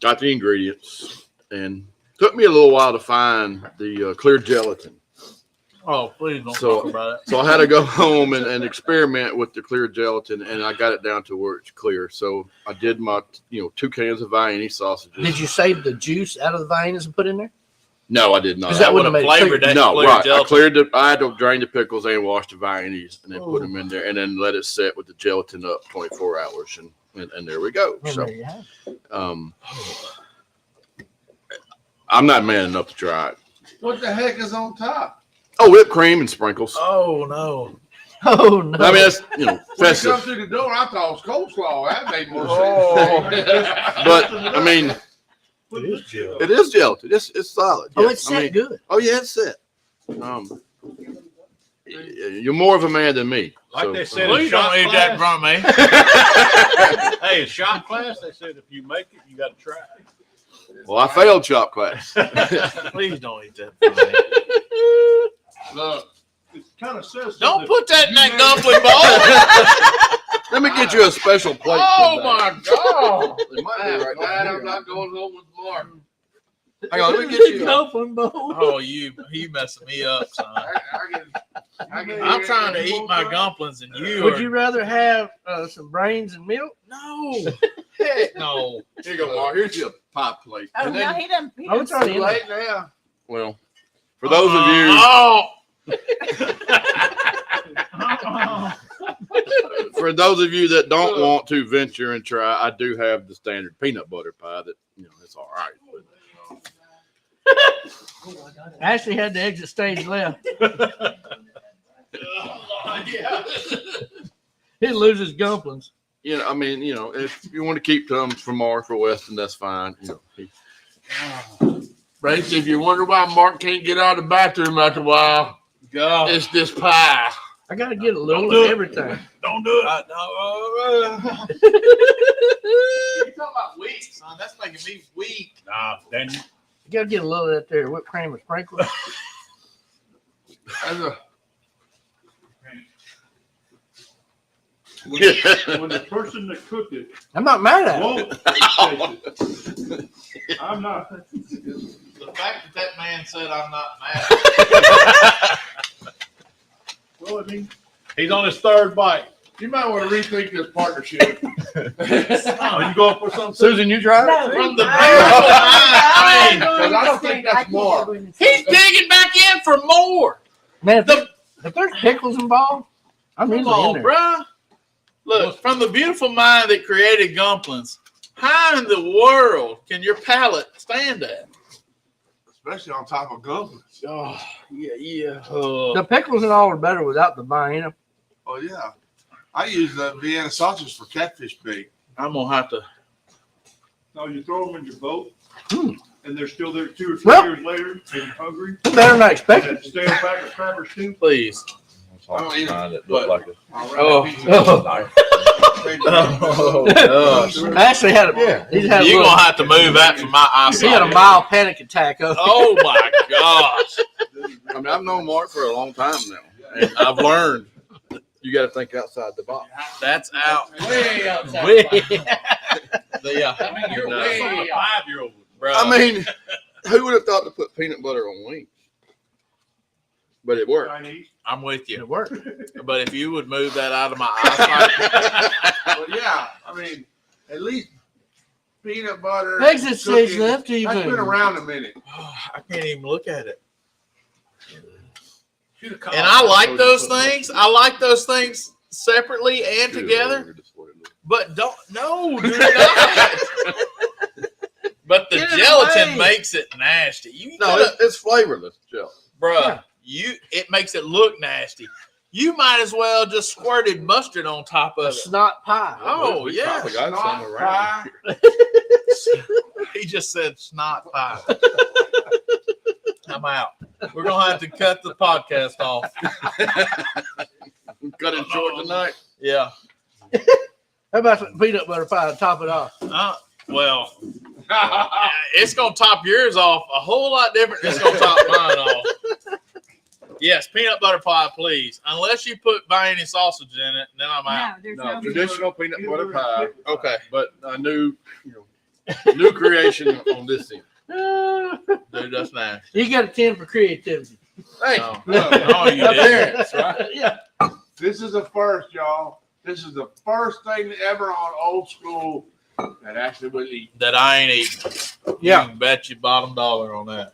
Speaker 4: got the ingredients. And took me a little while to find the clear gelatin.
Speaker 1: Oh, please don't
Speaker 4: So-
Speaker 1: talk about it.
Speaker 4: So I had to go home and experiment with the clear gelatin, and I got it down to where it's clear. So I did my, 2 cans of Viennese sausages.
Speaker 2: Did you save the juice out of the Viennas and put in there?
Speaker 4: No, I did not.
Speaker 2: Is that
Speaker 1: That
Speaker 2: what
Speaker 1: would have
Speaker 2: made it
Speaker 1: flavored that
Speaker 4: No,
Speaker 1: clear
Speaker 4: right.
Speaker 1: gelatin.
Speaker 4: I had to drain the pickles and wash the Viennese and then put them in there and then let it set with the gelatin up 24 hours. And there we go.
Speaker 2: Well,
Speaker 4: So,
Speaker 2: there you have it.
Speaker 4: I'm not man enough to try it.
Speaker 3: What the heck is on top?
Speaker 4: Oh, whipped cream and sprinkles.
Speaker 1: Oh no!
Speaker 2: Oh no!
Speaker 4: I mean, that's,
Speaker 3: When you come
Speaker 4: festive.
Speaker 3: through the door, I thought it was coleslaw. That made more
Speaker 1: Oh.
Speaker 3: sense.
Speaker 4: But, I mean,
Speaker 7: It is Jill.
Speaker 4: it is gelatin. It's solid.
Speaker 2: Oh,
Speaker 4: Yeah.
Speaker 2: it's
Speaker 4: I
Speaker 2: set
Speaker 4: mean,
Speaker 2: good.
Speaker 4: oh, yeah, it's set. You're more of a man than me.
Speaker 7: Like
Speaker 4: So,
Speaker 7: they said
Speaker 1: Please don't eat that in front of me.
Speaker 7: Hey, in shop class, they said if you make it, you got to try it.
Speaker 4: well, I failed shop class.
Speaker 1: Please don't eat that. In front of me.
Speaker 3: Look,
Speaker 6: It kind of says.
Speaker 1: Don't
Speaker 6: that
Speaker 1: put that in that
Speaker 6: you
Speaker 1: dumpling bowl.
Speaker 4: Let me get you a special plate.
Speaker 1: Oh
Speaker 4: for that.
Speaker 1: my God!
Speaker 4: It might be
Speaker 3: I'm
Speaker 4: right
Speaker 3: glad
Speaker 4: down
Speaker 3: I'm
Speaker 4: here.
Speaker 3: not going home with Mark.
Speaker 4: Hang on, let me get you.
Speaker 2: Copeland bowl.
Speaker 1: Oh, you messing me up, son. I'm trying to eat my dumplings, and you
Speaker 2: Would
Speaker 1: are.
Speaker 2: you rather have some brains and milk?
Speaker 1: No, heck no.
Speaker 4: Here you go, Mark. Here's your pie plate.
Speaker 5: Oh,
Speaker 4: And
Speaker 5: no,
Speaker 4: then,
Speaker 5: he done. He
Speaker 2: Oh,
Speaker 5: done
Speaker 2: it's already in there.
Speaker 3: Late now.
Speaker 4: well, for those of you,
Speaker 1: Oh.
Speaker 4: for those of you that don't want to venture and try, I do have the standard peanut butter pie that it's all right. But
Speaker 2: Ashley had the exit stage left. He loses dumplings.
Speaker 4: if you want to keep them for Mark or Weston, that's fine.
Speaker 3: Brace, if you wonder why Mark can't get out of the bathroom after a while,
Speaker 1: God.
Speaker 3: it's this pie.
Speaker 2: I got to get a little
Speaker 7: Don't do
Speaker 2: of
Speaker 7: it.
Speaker 2: everything.
Speaker 7: Don't do it.
Speaker 1: You talking about weak, son? That's making me weak.
Speaker 7: Nah, then
Speaker 2: You got to get a little of that there whipped cream and sprinkle.
Speaker 3: That's a-
Speaker 6: When the person that cooked it
Speaker 2: I'm not mad at it.
Speaker 6: won't taste it. I'm not.
Speaker 1: The fact that man said I'm not mad.
Speaker 6: Well, I mean,
Speaker 7: he's on his third bite.
Speaker 3: You might want to rethink this partnership.
Speaker 7: Oh, you going for something?
Speaker 4: Susan, you try it?
Speaker 1: From the
Speaker 3: I
Speaker 1: beautiful
Speaker 3: mean, 'cause I don't think that's more.
Speaker 1: He's digging back in for more.
Speaker 2: Man, if there's pickles involved, I'm
Speaker 1: Come
Speaker 2: usually in
Speaker 1: on,
Speaker 2: there.
Speaker 1: bruh. Look, from the beautiful mind that created Gumplins, how in the world can your palate stand that?
Speaker 3: Especially on top of Gumplins.
Speaker 1: Oh, yeah.
Speaker 2: The pickles and all are better without the vine.
Speaker 3: Oh, yeah. I use the Vienna sausage for catfish bait.
Speaker 1: I'm gonna have to.
Speaker 6: no, you throw them in your boat,
Speaker 2: Hmm.
Speaker 6: and they're still there 2 or 3
Speaker 2: Well-
Speaker 6: years later, and you're hungry.
Speaker 2: Better than I
Speaker 6: And
Speaker 2: expected.
Speaker 6: that stale pack of crackers too.
Speaker 1: Please.
Speaker 3: I don't eat them.
Speaker 7: It
Speaker 3: but-
Speaker 7: like it.
Speaker 1: Oh. Oh, gosh.
Speaker 2: I actually had a he's had a
Speaker 1: You're
Speaker 2: little,
Speaker 1: gonna have to move that from my
Speaker 2: he had a
Speaker 1: eyesight.
Speaker 2: mild panic attack.
Speaker 1: Oh my gosh.
Speaker 4: I've known Mark for a long time now, and I've learned you got to think outside the box.
Speaker 1: That's out.
Speaker 3: Way outside.
Speaker 2: Way-
Speaker 1: Yeah.
Speaker 7: I mean, you're
Speaker 1: No.
Speaker 7: way 5-year-old.
Speaker 1: Bruh.
Speaker 4: I mean, who would have thought to put peanut butter on wings? But it worked.
Speaker 6: Chinese.
Speaker 1: I'm with you.
Speaker 2: It worked.
Speaker 1: But if you would move that out of my eyesight,
Speaker 3: But yeah, I mean, at least peanut butter.
Speaker 2: Exit stage
Speaker 3: cooking,
Speaker 2: left
Speaker 3: That's been
Speaker 2: even.
Speaker 3: around a minute.
Speaker 1: I can't even look at it.
Speaker 7: Shoot a call.
Speaker 1: And I like those things. I like those things separately and together. But do not. But the
Speaker 2: Get it
Speaker 1: gelatin
Speaker 2: away.
Speaker 1: makes it nasty. You
Speaker 4: No,
Speaker 1: gotta-
Speaker 4: it's flavorless, Joe.
Speaker 1: bruh, it makes it look nasty. You might as well just squirted mustard on top
Speaker 2: A
Speaker 1: of it.
Speaker 2: snot pie.
Speaker 1: Oh,
Speaker 4: We
Speaker 1: yeah.
Speaker 4: probably got some
Speaker 3: Not
Speaker 4: around.
Speaker 3: pie.
Speaker 1: He just said snot pie. I'm out. We're gonna have to cut the podcast off.
Speaker 4: Cut it short tonight.
Speaker 1: Yeah.
Speaker 2: How about some peanut butter pie to top it off?
Speaker 1: Well, it's gonna top yours off a whole lot different than it's gonna top mine off. Yes, peanut butter pie, please. Unless you put any sausage in it, then I'm out.
Speaker 5: No, there's
Speaker 4: No,
Speaker 5: no.
Speaker 4: traditional peanut butter pie,
Speaker 1: Okay,
Speaker 4: but a new creation on this end.
Speaker 1: dude, that's nice.
Speaker 2: You got a 10 for creativity.
Speaker 4: Hey,
Speaker 1: No, no, you didn't.
Speaker 4: that's right.
Speaker 2: Yeah.
Speaker 3: This is the first, y'all. This is the first thing ever on Old School that actually would eat.
Speaker 1: That I ain't eating.
Speaker 2: Yeah.
Speaker 1: You can bet your bottom dollar on that.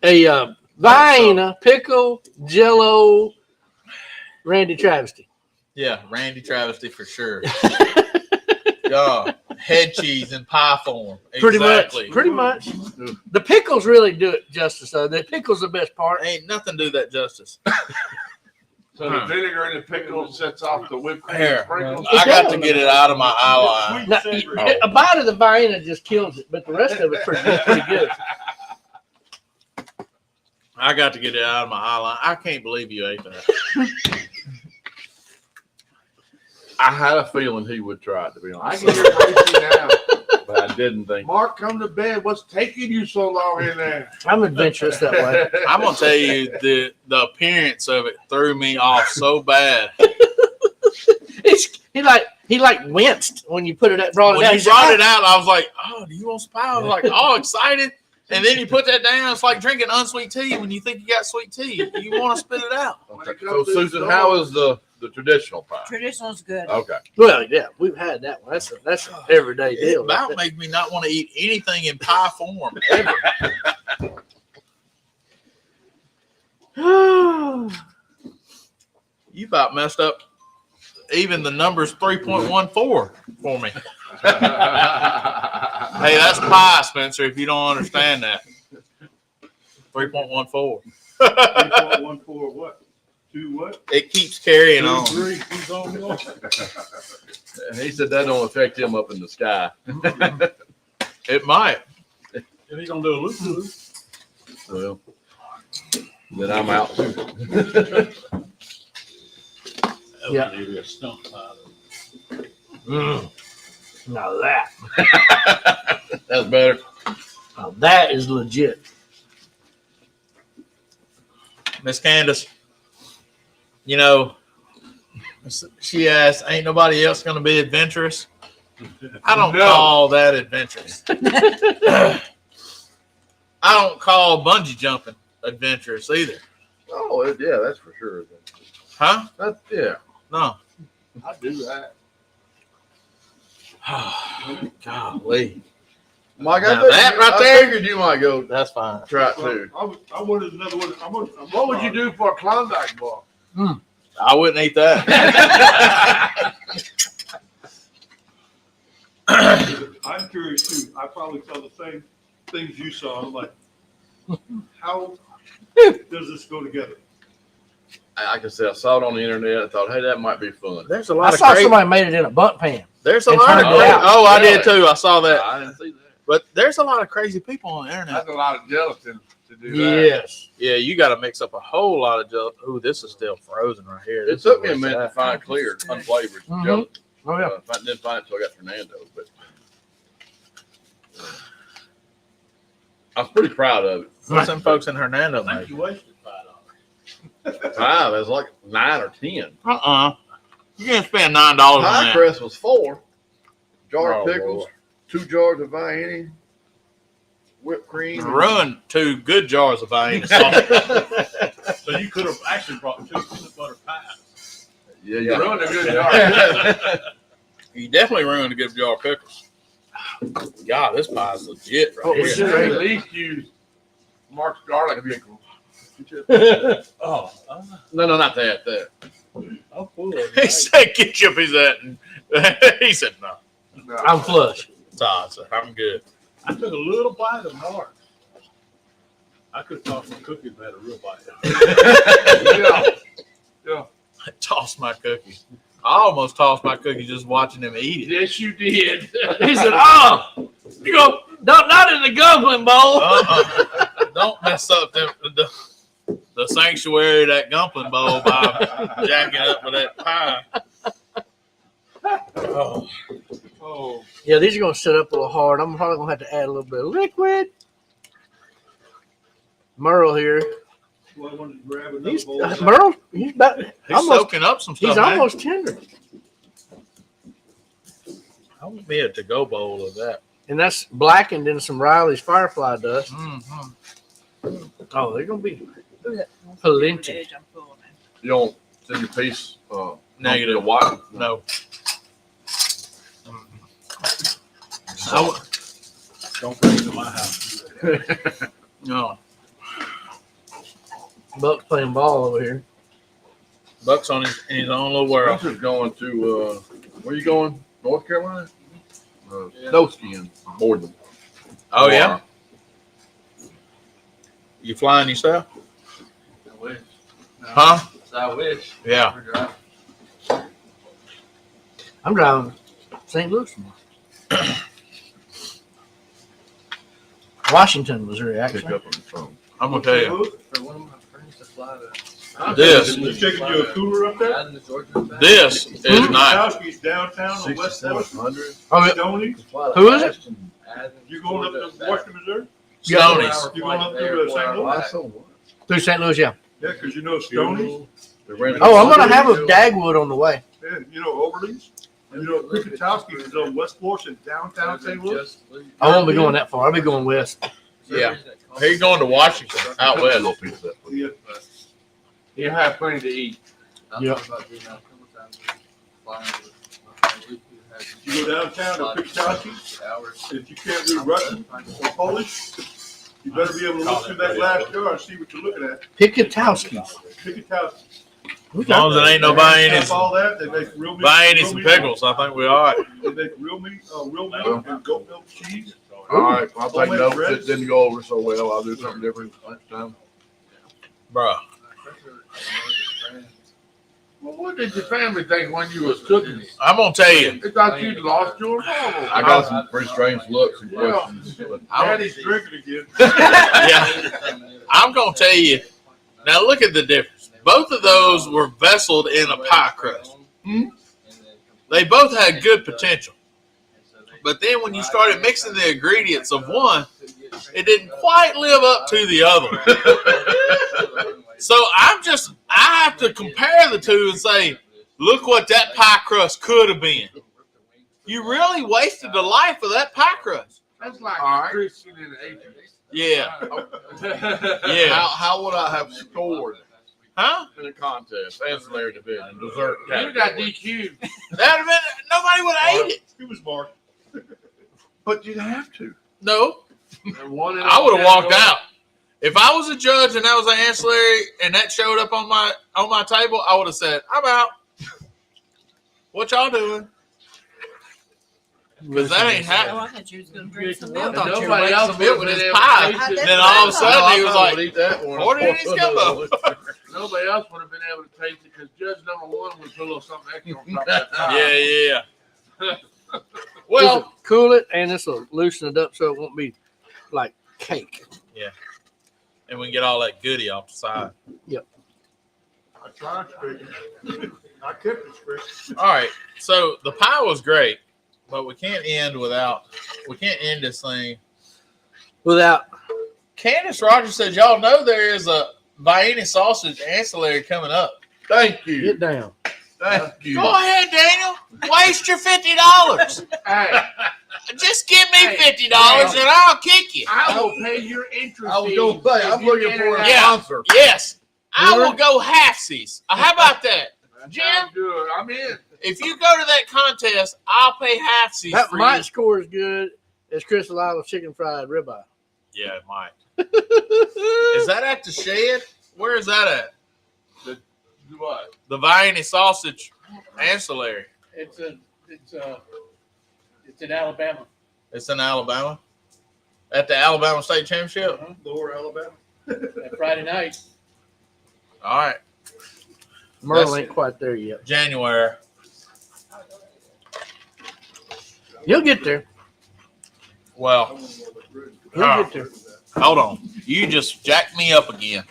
Speaker 2: A vine, pickle, jello, Randy Travesty.
Speaker 1: Yeah, Randy Travesty for sure. God, head cheese in pie form. Exactly.
Speaker 2: Pretty much. The pickles really do it justice, though. The pickle's the best part.
Speaker 1: Ain't nothing do that justice.
Speaker 3: So the vinegar and the pickle sets off the whipped cream
Speaker 1: Here.
Speaker 3: and sprinkles.
Speaker 1: I got to get it out of my eye line.
Speaker 2: Now, a bite of the vine just kills it, but the rest of it's pretty good.
Speaker 1: I got to get it out of my eye line. I can't believe you ate that.
Speaker 4: I had a feeling he would try it, to be
Speaker 3: I
Speaker 4: honest,
Speaker 3: can hear Tracy now.
Speaker 4: but I didn't think.
Speaker 3: Mark, come to bed. What's taking you so long in there?
Speaker 2: I'm adventurous that way.
Speaker 1: I'm gonna tell you the appearance of it threw me off so bad.
Speaker 2: He like He like winced when you put it brought it
Speaker 1: When
Speaker 2: down.
Speaker 1: you brought it out, I was like, "Oh, do you want some pie?" I was like, all excited, and then you put that down. It's like drinking unsweet tea when you think you got sweet tea. You want to spit it out.
Speaker 4: So Susan, how is the traditional pie?
Speaker 5: Traditional's good.
Speaker 4: Okay.
Speaker 2: Well, yeah, we've had that one. That's an everyday
Speaker 1: It
Speaker 2: deal.
Speaker 1: about made me not want to eat anything in pie form ever. You about messed up even the numbers 3.14 for me. Hey, that's pie, Spencer, if you don't understand that. 3.14.
Speaker 6: 3.14 what? 2 what?
Speaker 1: It keeps carrying on.
Speaker 7: 3, he's on one.
Speaker 4: He said that don't affect him up in the sky.
Speaker 1: It might.
Speaker 7: And he's gonna do a loop.
Speaker 4: Well, then I'm out too.
Speaker 2: Yeah.
Speaker 7: Maybe a stump pie.
Speaker 2: Now that,
Speaker 4: That's better.
Speaker 2: now that is legit.
Speaker 1: Miss Candace, you know, she asked, ain't nobody else going to be adventurous? I don't
Speaker 3: No.
Speaker 1: call that adventurous. I don't call bungee jumping adventurous either.
Speaker 4: Oh, yeah, that's for sure.
Speaker 1: Huh?
Speaker 4: That's, yeah.
Speaker 1: No.
Speaker 3: I do that.
Speaker 1: Golly.
Speaker 4: Mike,
Speaker 1: Now that right there-
Speaker 4: I figured you might go
Speaker 1: That's fine.
Speaker 4: try it too.
Speaker 6: I wanted another one.
Speaker 3: What would you do for a Klondike bar?
Speaker 1: I wouldn't eat that.
Speaker 6: I'm curious too. I probably saw the same things you saw. I'm like, how does this go together?
Speaker 4: Like I said, I saw it on the internet. I thought, hey, that might be fun.
Speaker 1: There's a
Speaker 2: I
Speaker 1: lot of
Speaker 2: saw
Speaker 1: crazy.
Speaker 2: somebody made it in a bunt pan.
Speaker 1: There's a
Speaker 2: and
Speaker 1: lot of
Speaker 2: turned it
Speaker 1: crazy.
Speaker 2: out.
Speaker 1: Oh, I did
Speaker 4: Really?
Speaker 1: too. I saw that.
Speaker 4: I didn't see that.
Speaker 1: But there's a lot of crazy people on the internet.
Speaker 3: That's a lot of gelatin to do that.
Speaker 2: Yes.
Speaker 1: Yeah, you got to mix up a whole lot of gelatin. Ooh, this is still frozen right here.
Speaker 4: It
Speaker 1: This
Speaker 4: took
Speaker 1: is
Speaker 4: me a
Speaker 1: where
Speaker 4: minute to
Speaker 1: it's
Speaker 4: find clear, unflavored
Speaker 2: Mhm.
Speaker 4: gelatin.
Speaker 2: Oh yeah.
Speaker 4: I didn't find it until I got Fernando, but I was pretty proud of it.
Speaker 1: at. What's them folks in Hernando
Speaker 7: I think
Speaker 1: make?
Speaker 7: you wasted $5.
Speaker 4: Five, it was like 9 or 10.
Speaker 1: You can't spend $9 on
Speaker 4: Pie
Speaker 1: that.
Speaker 4: crust was 4. Jar
Speaker 1: Oh,
Speaker 4: of pickles,
Speaker 1: Lord.
Speaker 4: 2 jars of Vienna, whipped cream.
Speaker 1: Ruined 2 good jars of Vienna sauce.
Speaker 7: So you could have actually brought 2 peanut butter pies.
Speaker 4: Yeah,
Speaker 3: You
Speaker 4: yeah.
Speaker 3: ruined a good jar.
Speaker 1: You definitely ruined a good jar of pickles. God, this pie is legit right
Speaker 2: Oh,
Speaker 3: You
Speaker 1: here.
Speaker 3: should at least use Mark's garlic pickle.
Speaker 7: Oh,
Speaker 4: No, not that.
Speaker 7: I'm full of
Speaker 1: He said ketchup is that. And he said no.
Speaker 3: No.
Speaker 2: I'm flush.
Speaker 1: Nah, I said, I'm good.
Speaker 7: I took a little bite of Mark. I could toss some cookies and had a real bite.
Speaker 3: Yeah.
Speaker 1: I tossed my cookie. I almost tossed my cookie just watching him eat it.
Speaker 3: Yes, you did.
Speaker 2: He said, "Oh, you go not in the gambling bowl."
Speaker 1: Don't mess up the sanctuary of that Gumplin Bowl by jacking up with that pie. Oh.
Speaker 3: Oh,
Speaker 2: Yeah, these are gonna sit up a little hard. I'm probably gonna have to add a little bit of liquid. Merle here.
Speaker 6: Well, I wanted to grab another
Speaker 2: He's
Speaker 6: bowl.
Speaker 2: Merle. He's about.
Speaker 1: He's
Speaker 2: Almost.
Speaker 1: soaking up some stuff.
Speaker 2: He's
Speaker 1: man.
Speaker 2: almost tender,
Speaker 1: I want me a to-go bowl of that.
Speaker 2: and that's blackened in some Riley's Firefly dust.
Speaker 1: Mm-hmm.
Speaker 2: Oh, they're gonna be
Speaker 5: I'm
Speaker 2: plenty.
Speaker 5: full, man.
Speaker 4: You don't send your piece.
Speaker 1: Negative.
Speaker 4: The white.
Speaker 1: No.
Speaker 7: Don't bring it to my house.
Speaker 1: No.
Speaker 2: Buck's playing ball over here.
Speaker 1: Buck's on in his own little world.
Speaker 4: Spencer's going to, where you going? North Carolina?
Speaker 3: Yeah.
Speaker 4: Snow skiing. Borden.
Speaker 1: Oh, yeah? You flying yourself?
Speaker 3: I wish.
Speaker 1: Huh?
Speaker 3: I wish.
Speaker 1: Yeah.
Speaker 2: I'm driving St. Louis tomorrow. Washington, Missouri,
Speaker 4: Pick
Speaker 2: actually.
Speaker 4: up on the phone.
Speaker 1: I'm going to tell you.
Speaker 3: For one of my friends to fly to.
Speaker 1: This.
Speaker 6: You taking you a cooler up there?
Speaker 1: This is nice.
Speaker 6: Kowski's downtown on West Forty.
Speaker 4: 6,700.
Speaker 2: Oh, yeah.
Speaker 6: Stony.
Speaker 2: Who is it?
Speaker 6: You going up to Washington, Missouri?
Speaker 1: Stonies.
Speaker 6: You going up to St. Louis?
Speaker 4: Why so much?
Speaker 2: Through St. Louis, yeah.
Speaker 6: Yeah, because you know Stony's.
Speaker 4: They ran
Speaker 2: Oh, I'm gonna have a Dagwood on the way.
Speaker 6: Yeah, you know Overly's. You know, Pikatowski is on West Fourth in downtown St. Louis.
Speaker 2: I won't be going that far. I'll be going west.
Speaker 1: Yeah. He's going to Washington out west.
Speaker 4: Little piece of that.
Speaker 6: Yeah.
Speaker 3: You have plenty to eat.
Speaker 2: Yeah.
Speaker 6: You go downtown to Pikatowski, if you can't read Russian or Polish, you better be able to look through that glass jar and see what you're looking at.
Speaker 2: Pikatowski's.
Speaker 6: Pikatowski.
Speaker 1: As long as it ain't no Viennese,
Speaker 6: All that, they make real meat.
Speaker 1: Viennese and pickles, I think we all right.
Speaker 6: They make real milk and goat milk cheese.
Speaker 4: All right, I'll take notes. It didn't go over so well. I'll do something different next time.
Speaker 1: Bruh.
Speaker 3: Well, what did your family think when you was cooking it?
Speaker 1: I'm going to tell you.
Speaker 3: They thought you'd lost your marbles.
Speaker 4: I got some pretty strange looks and questions. But
Speaker 6: Daddy's drinking again.
Speaker 1: Yeah. I'm going to tell you. Now look at the difference. Both of those were vesseled in a pie crust. They both had good potential. But then when you started mixing the ingredients of one, it didn't quite live up to the other. So I have to compare the two and say, look what that pie crust could have been. You really wasted the life of that pie crust.
Speaker 3: That's like
Speaker 1: All right.
Speaker 3: Christian in the 80s.
Speaker 1: Yeah.
Speaker 3: Yeah.
Speaker 1: Yeah.
Speaker 4: how would I have scored
Speaker 1: Huh?
Speaker 4: in a contest? Ancillary division, dessert
Speaker 3: You got
Speaker 4: category.
Speaker 3: DQ.
Speaker 1: That'd have been, nobody would have ate it.
Speaker 6: He was marked.
Speaker 4: But you'd have to.
Speaker 1: No.
Speaker 3: One
Speaker 1: I would have walked out. If I was a judge and that was an ancillary and that showed up on my table, I would have said, I'm out. What y'all doing? Because that ain't
Speaker 5: Oh,
Speaker 1: happening.
Speaker 5: I thought you was gonna drink some
Speaker 1: I
Speaker 5: milk.
Speaker 1: thought you were
Speaker 3: Nobody
Speaker 1: making
Speaker 3: else
Speaker 1: some milk with
Speaker 3: would
Speaker 1: his
Speaker 3: have
Speaker 1: pie.
Speaker 3: been able to taste it.
Speaker 1: Then all of a sudden he was like,
Speaker 4: eat that one.
Speaker 1: order it in his gumbo.
Speaker 3: Nobody else would have been able to taste it because Judge number one would put a little something extra on top of that pie.
Speaker 1: Yeah. Well,
Speaker 2: Cool it, and this will loosen it up so it won't be like cake.
Speaker 1: and we can get all that goodie off the side.
Speaker 6: I tried straight. I kept it straight.
Speaker 1: All right. So the pie was great, but we can't end this thing.
Speaker 2: Without
Speaker 1: Candace Rogers says, y'all know there is a Vienna sausage ancillary coming up.
Speaker 4: Thank you.
Speaker 2: get down.
Speaker 4: Thank you.
Speaker 1: Go ahead, Daniel. Waste your $50.
Speaker 3: Hey,
Speaker 1: Just give me $50 and I'll kick you.
Speaker 3: I will pay your interest.
Speaker 4: I was going to say, I'm
Speaker 3: if you
Speaker 4: looking
Speaker 3: get
Speaker 4: for
Speaker 3: it
Speaker 4: a
Speaker 3: out.
Speaker 1: Yeah.
Speaker 4: sponsor.
Speaker 1: Yes. I will go halfsies. How about that? Jim?
Speaker 3: Sounds good. I'm in.
Speaker 1: If you go to that contest, I'll pay halfsies
Speaker 2: That
Speaker 1: for
Speaker 2: might
Speaker 1: you.
Speaker 2: score as good as Crystal Island chicken fried ribeye.
Speaker 1: Yeah, it might. Is that at the shed? Where is that at?
Speaker 3: What?
Speaker 1: The Vienna sausage ancillary.
Speaker 7: It's in Alabama.
Speaker 1: It's in Alabama. At the Alabama State Championship.
Speaker 6: Lower Alabama.
Speaker 7: That Friday night.
Speaker 1: All right.
Speaker 2: Merle ain't quite there yet.
Speaker 1: January.
Speaker 2: You'll get there.
Speaker 1: Well,
Speaker 2: You'll
Speaker 1: Ah.
Speaker 2: get there.
Speaker 1: hold on. You just jacked me up again.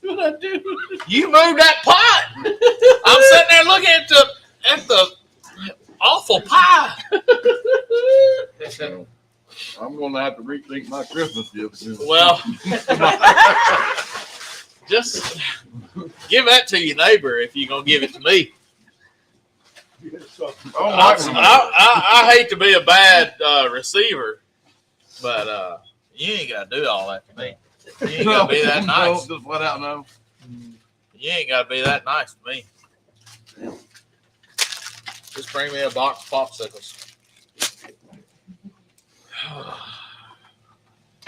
Speaker 7: What I do?
Speaker 1: You moved that pot. I'm sitting there looking at the awful pie.
Speaker 4: I'm going to have to rethink my Christmas gifts.
Speaker 1: Well, just give that to your neighbor if you're gonna give it to me. I hate to be a bad receiver, but you ain't gotta do all that to me. You ain't gotta be that nice.
Speaker 4: No, just let out now.
Speaker 1: You ain't gotta be that nice to me. Just bring me a box of popsicles.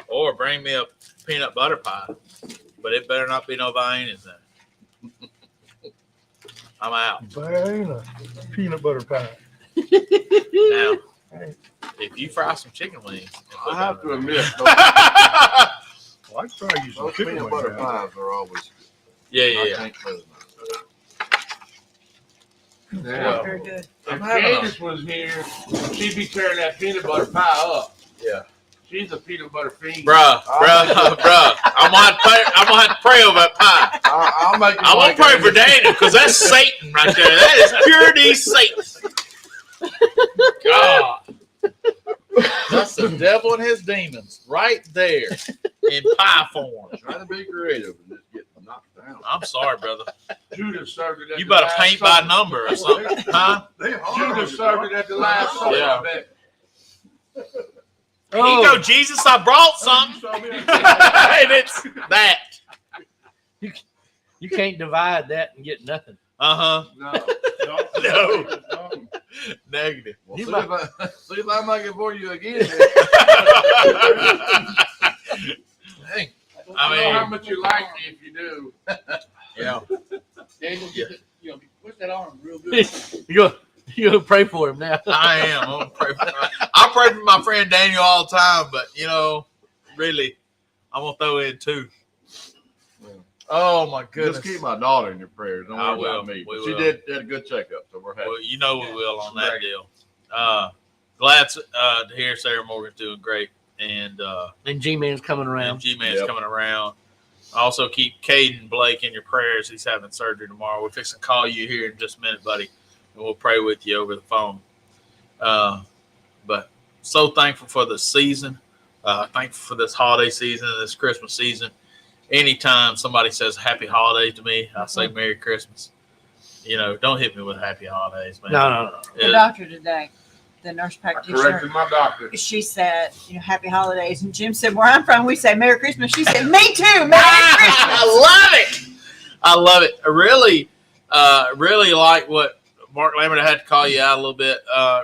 Speaker 1: Or bring me a peanut butter pie. But it better not be no Viennas in it. I'm out.
Speaker 6: Vienna peanut butter pie.
Speaker 1: Now, if you fry some chicken wings.
Speaker 4: I have to admit,
Speaker 6: Well, I try you some
Speaker 4: those
Speaker 6: chicken
Speaker 4: peanut
Speaker 6: wings.
Speaker 4: butter pies are always
Speaker 1: Yeah,
Speaker 4: I
Speaker 1: yeah.
Speaker 4: can't say them.
Speaker 3: Now,
Speaker 5: Very good.
Speaker 3: if
Speaker 1: I'm having a-
Speaker 3: Candace was here, she'd be tearing that peanut butter pie up.
Speaker 1: Yeah.
Speaker 3: She's a peanut butter fiend.
Speaker 1: Bruh. I'm gonna have to pray over that pie.
Speaker 4: I'll make it
Speaker 1: I'm gonna
Speaker 4: like
Speaker 1: pray
Speaker 4: that.
Speaker 1: for Daniel because that's Satan right there. That is pure D Satan. God. That's the devil and his demons right there in pie form.
Speaker 4: Try to be creative and just get knocked down.
Speaker 1: I'm sorry, brother.
Speaker 3: Judas served it at
Speaker 1: You
Speaker 3: the
Speaker 1: better
Speaker 3: Last
Speaker 1: paint by
Speaker 3: Supper.
Speaker 1: number or something, huh?
Speaker 6: They hard.
Speaker 3: Judas served it at the Last Supper.
Speaker 1: Yeah.
Speaker 3: I bet.
Speaker 1: Here you go, Jesus. I brought something, and it's that.
Speaker 2: You can't divide that and get nothing.
Speaker 1: Uh huh.
Speaker 3: No.
Speaker 1: No. Negative.
Speaker 3: Well,
Speaker 2: You
Speaker 3: see,
Speaker 2: might-
Speaker 3: see if I'm not for you again.
Speaker 1: Dang.
Speaker 3: I
Speaker 1: I
Speaker 3: don't know how
Speaker 1: mean,
Speaker 3: much you like me if you do.
Speaker 1: yeah.
Speaker 7: Daniel, push that arm real good.
Speaker 2: you gonna pray for him now.
Speaker 1: I am. I'm gonna pray for, I pray for my friend Daniel all the time, but really, I'm gonna throw in two. Oh my goodness.
Speaker 4: Just keep my daughter in your prayers. Don't
Speaker 1: I
Speaker 4: worry about
Speaker 1: will.
Speaker 4: me.
Speaker 1: We
Speaker 4: She
Speaker 1: will.
Speaker 4: did a good checkup, so we're happy.
Speaker 1: Well, we will on that deal. Glad to hear Sarah Morgan's doing great, and
Speaker 2: And G-Man's coming around.
Speaker 1: G-Man's
Speaker 4: Yep.
Speaker 1: coming around. Also keep Caden Blake in your prayers. He's having surgery tomorrow. We're fixing to call you here in just a minute, buddy, and we'll pray with you over the phone. But so thankful for the season. Thankful for this holiday season and this Christmas season. Anytime somebody says happy holiday to me, I say Merry Christmas. Don't hit me with happy holidays, man.
Speaker 2: No.
Speaker 5: The doctor today, the nurse
Speaker 3: I
Speaker 5: practitioner,
Speaker 3: corrected my doctor.
Speaker 5: she said, happy holidays. And Jim said, where I'm from, we say Merry Christmas. She said, me too, Merry Christmas.
Speaker 1: I love it. I really like what Mark Lambert, I had to call you out a little bit.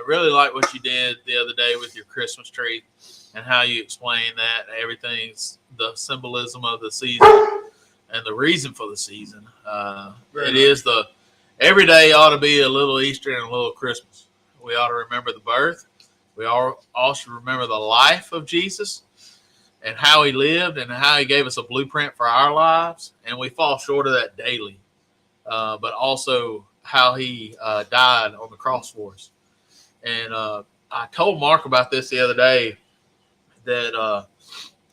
Speaker 1: Really like what you did the other day with your Christmas tree and how you explained that. Everything's the symbolism of the season and the reason for the season. Every day ought to be a little Easter and a little Christmas. We ought to remember the birth. We all should remember the life of Jesus and how he lived and how he gave us a blueprint for our lives. And we fall short of that daily. But also how he died on the cross for us. And I told Mark about this the other day that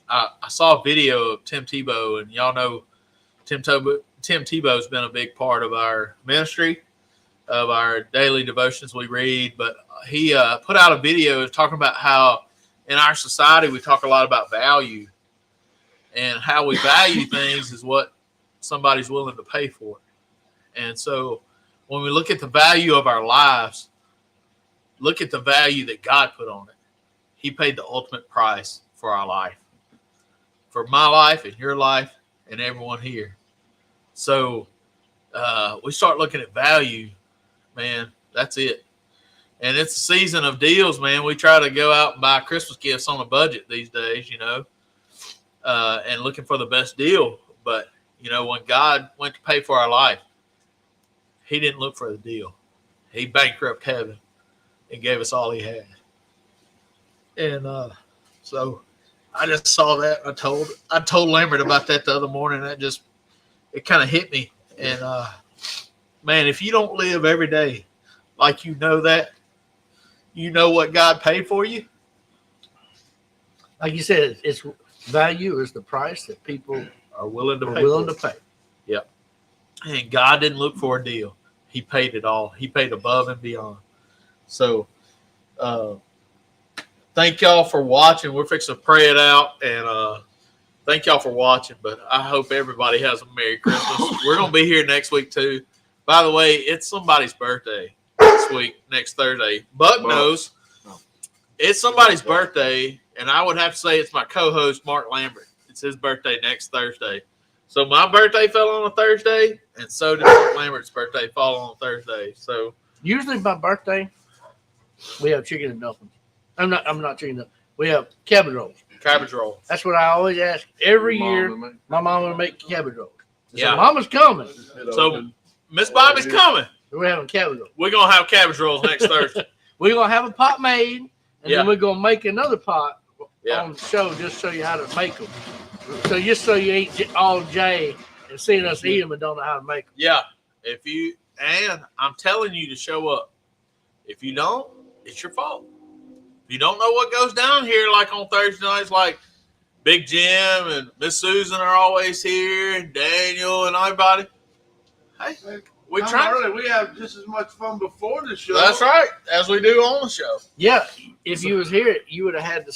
Speaker 1: I saw a video of Tim Tebow, and y'all know Tim Tebow's been a big part of our ministry, of our daily devotions we read. But he put out a video talking about how in our society we talk a lot about value, and how we value things is what somebody's willing to pay for. And so when we look at the value of our lives, look at the value that God put on it. He paid the ultimate price for our life, for my life and your life and everyone here. So we start looking at value, man, that's it. And it's a season of deals, man. We try to go out and buy Christmas gifts on a budget these days, and looking for the best deal. But, when God went to pay for our life, he didn't look for the deal. He bankrupted heaven and gave us all he had. And so I just saw that. I told Lambert about that the other morning. It kind of hit me. And man, if you don't live every day like that, what God paid for you.
Speaker 2: Like you said, it's value is the price that people
Speaker 1: Are willing to
Speaker 2: are
Speaker 1: pay.
Speaker 2: willing to pay.
Speaker 1: Yep. And God didn't look for a deal. He paid it all. He paid above and beyond. So thank y'all for watching. We're fixing to pray it out. And thank y'all for watching. But I hope everybody has a Merry Christmas. We're going to be here next week, too. By the way, it's somebody's birthday this week, next Thursday. Buck knows. It's somebody's birthday. And I would have to say it's my co-host, Mark Lambert. It's his birthday next Thursday. So my birthday fell on a Thursday, and so did Mark Lambert's birthday fall on a Thursday. So
Speaker 2: Usually my birthday, we have chicken and dumplings. I'm not chicken dumplings. We have cabbage rolls.
Speaker 1: cabbage roll.
Speaker 2: That's what I always ask every year.
Speaker 3: Mom, man.
Speaker 2: My mom will make cabbage rolls.
Speaker 1: Yeah.
Speaker 2: So Mama's coming.
Speaker 1: So Miss Bobby's coming.
Speaker 2: We're having cabbage rolls.
Speaker 1: We're gonna have cabbage rolls next Thursday.
Speaker 2: We're gonna have a pot made, and
Speaker 1: Yeah.
Speaker 2: then we're gonna make another pot
Speaker 1: Yeah.
Speaker 2: on the show, just show you how to make them. So just so you ain't all J and seeing us eat them and don't know how to make them.
Speaker 1: Yeah. And I'm telling you to show up. If you don't, it's your fault. If you don't know what goes down here, like on Thursday nights, like Big Jim and Miss Susan are always here, and Daniel and everybody. Hey, we
Speaker 3: Come
Speaker 1: try.
Speaker 3: early. We have just as much fun before the show.
Speaker 1: That's right, as we do on the show.
Speaker 2: Yeah, if you was here, you would have had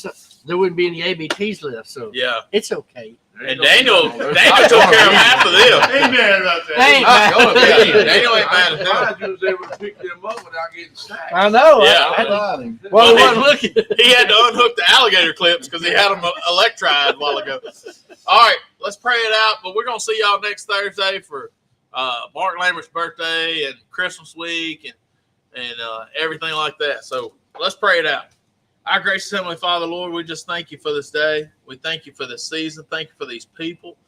Speaker 2: there wouldn't be any ABTs left. So
Speaker 1: Yeah.
Speaker 2: it's okay.
Speaker 1: And Daniel took care of half of them.
Speaker 6: Ain't mad about that.
Speaker 2: Ain't
Speaker 1: Yeah, Daniel ain't mad at that.
Speaker 3: Surprised you was able to pick them up without getting sacked.
Speaker 2: I know.
Speaker 1: Yeah.
Speaker 2: Well, he wasn't looking.
Speaker 1: He had to unhook the alligator clips because he had them electrified a while ago. All right, let's pray it out. But we're gonna see y'all next Thursday for Mark Lambert's birthday and Christmas week and everything like that. So let's pray it out. Our gracious Heavenly Father, Lord, we just thank you for this day. We thank you for this season. Thank you for these people.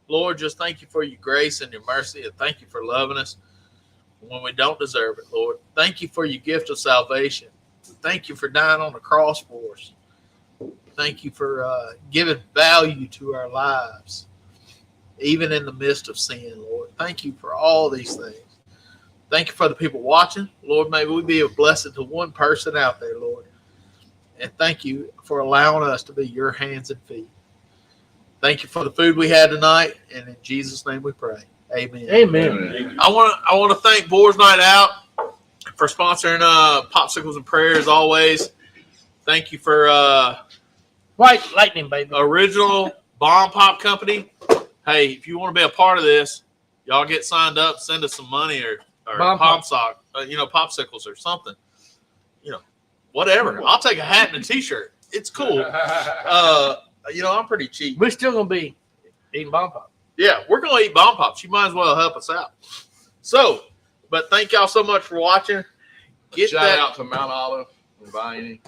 Speaker 1: Lord, just thank you for your grace and your mercy, and thank you for loving us when we don't deserve it, Lord. Thank you for your gift of salvation. Thank you for dying on the cross for us. Thank you for giving value to our lives, even in the midst of sin, Lord. Thank you for all these things. Thank you for the people watching. Lord, may we be a blessing to one person out there, Lord. And thank you for allowing us to be your hands and feet. Thank you for the food we had tonight. And in Jesus' name we pray. Amen.
Speaker 2: Amen.
Speaker 1: I want to thank Boars Night Out for sponsoring Popsicles and Prayer as always. Thank you for
Speaker 2: White lightning, baby.
Speaker 1: Original Bomb Pop Company. Hey, if you want to be a part of this, y'all get signed up, send us some money or
Speaker 2: Bomb Pop.
Speaker 1: popsicles or something. Whatever. I'll take a hat and a t-shirt. It's cool. I'm pretty cheap.
Speaker 2: We're still gonna be eating bomb pop.
Speaker 1: Yeah, we're going to eat Bomb Pops. You might as well help us out. So, but thank y'all so much for watching.
Speaker 4: Shout out to Mount Olive and Viney.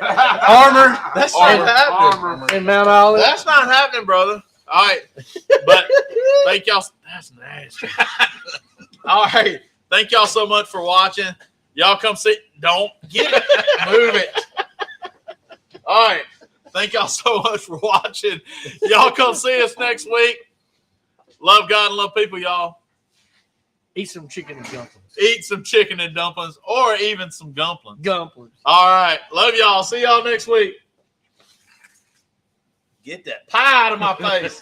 Speaker 2: Armor.
Speaker 1: That's
Speaker 3: Armor.
Speaker 1: not happening.
Speaker 2: In Mount Olive.
Speaker 1: That's not happening, brother. All right. But thank y'all. That's nasty. All right. Thank y'all so much for watching. Y'all come see. Don't get it. Move it. All right. Thank y'all so much for watching. Y'all come see us next week. Love God and love people, y'all.
Speaker 2: Eat some chicken and dumplings.
Speaker 1: Eat some chicken and dumplings or even some dumplings.
Speaker 2: Dumplings.
Speaker 1: All right. Love y'all. See y'all next week. Get that pie out of my face.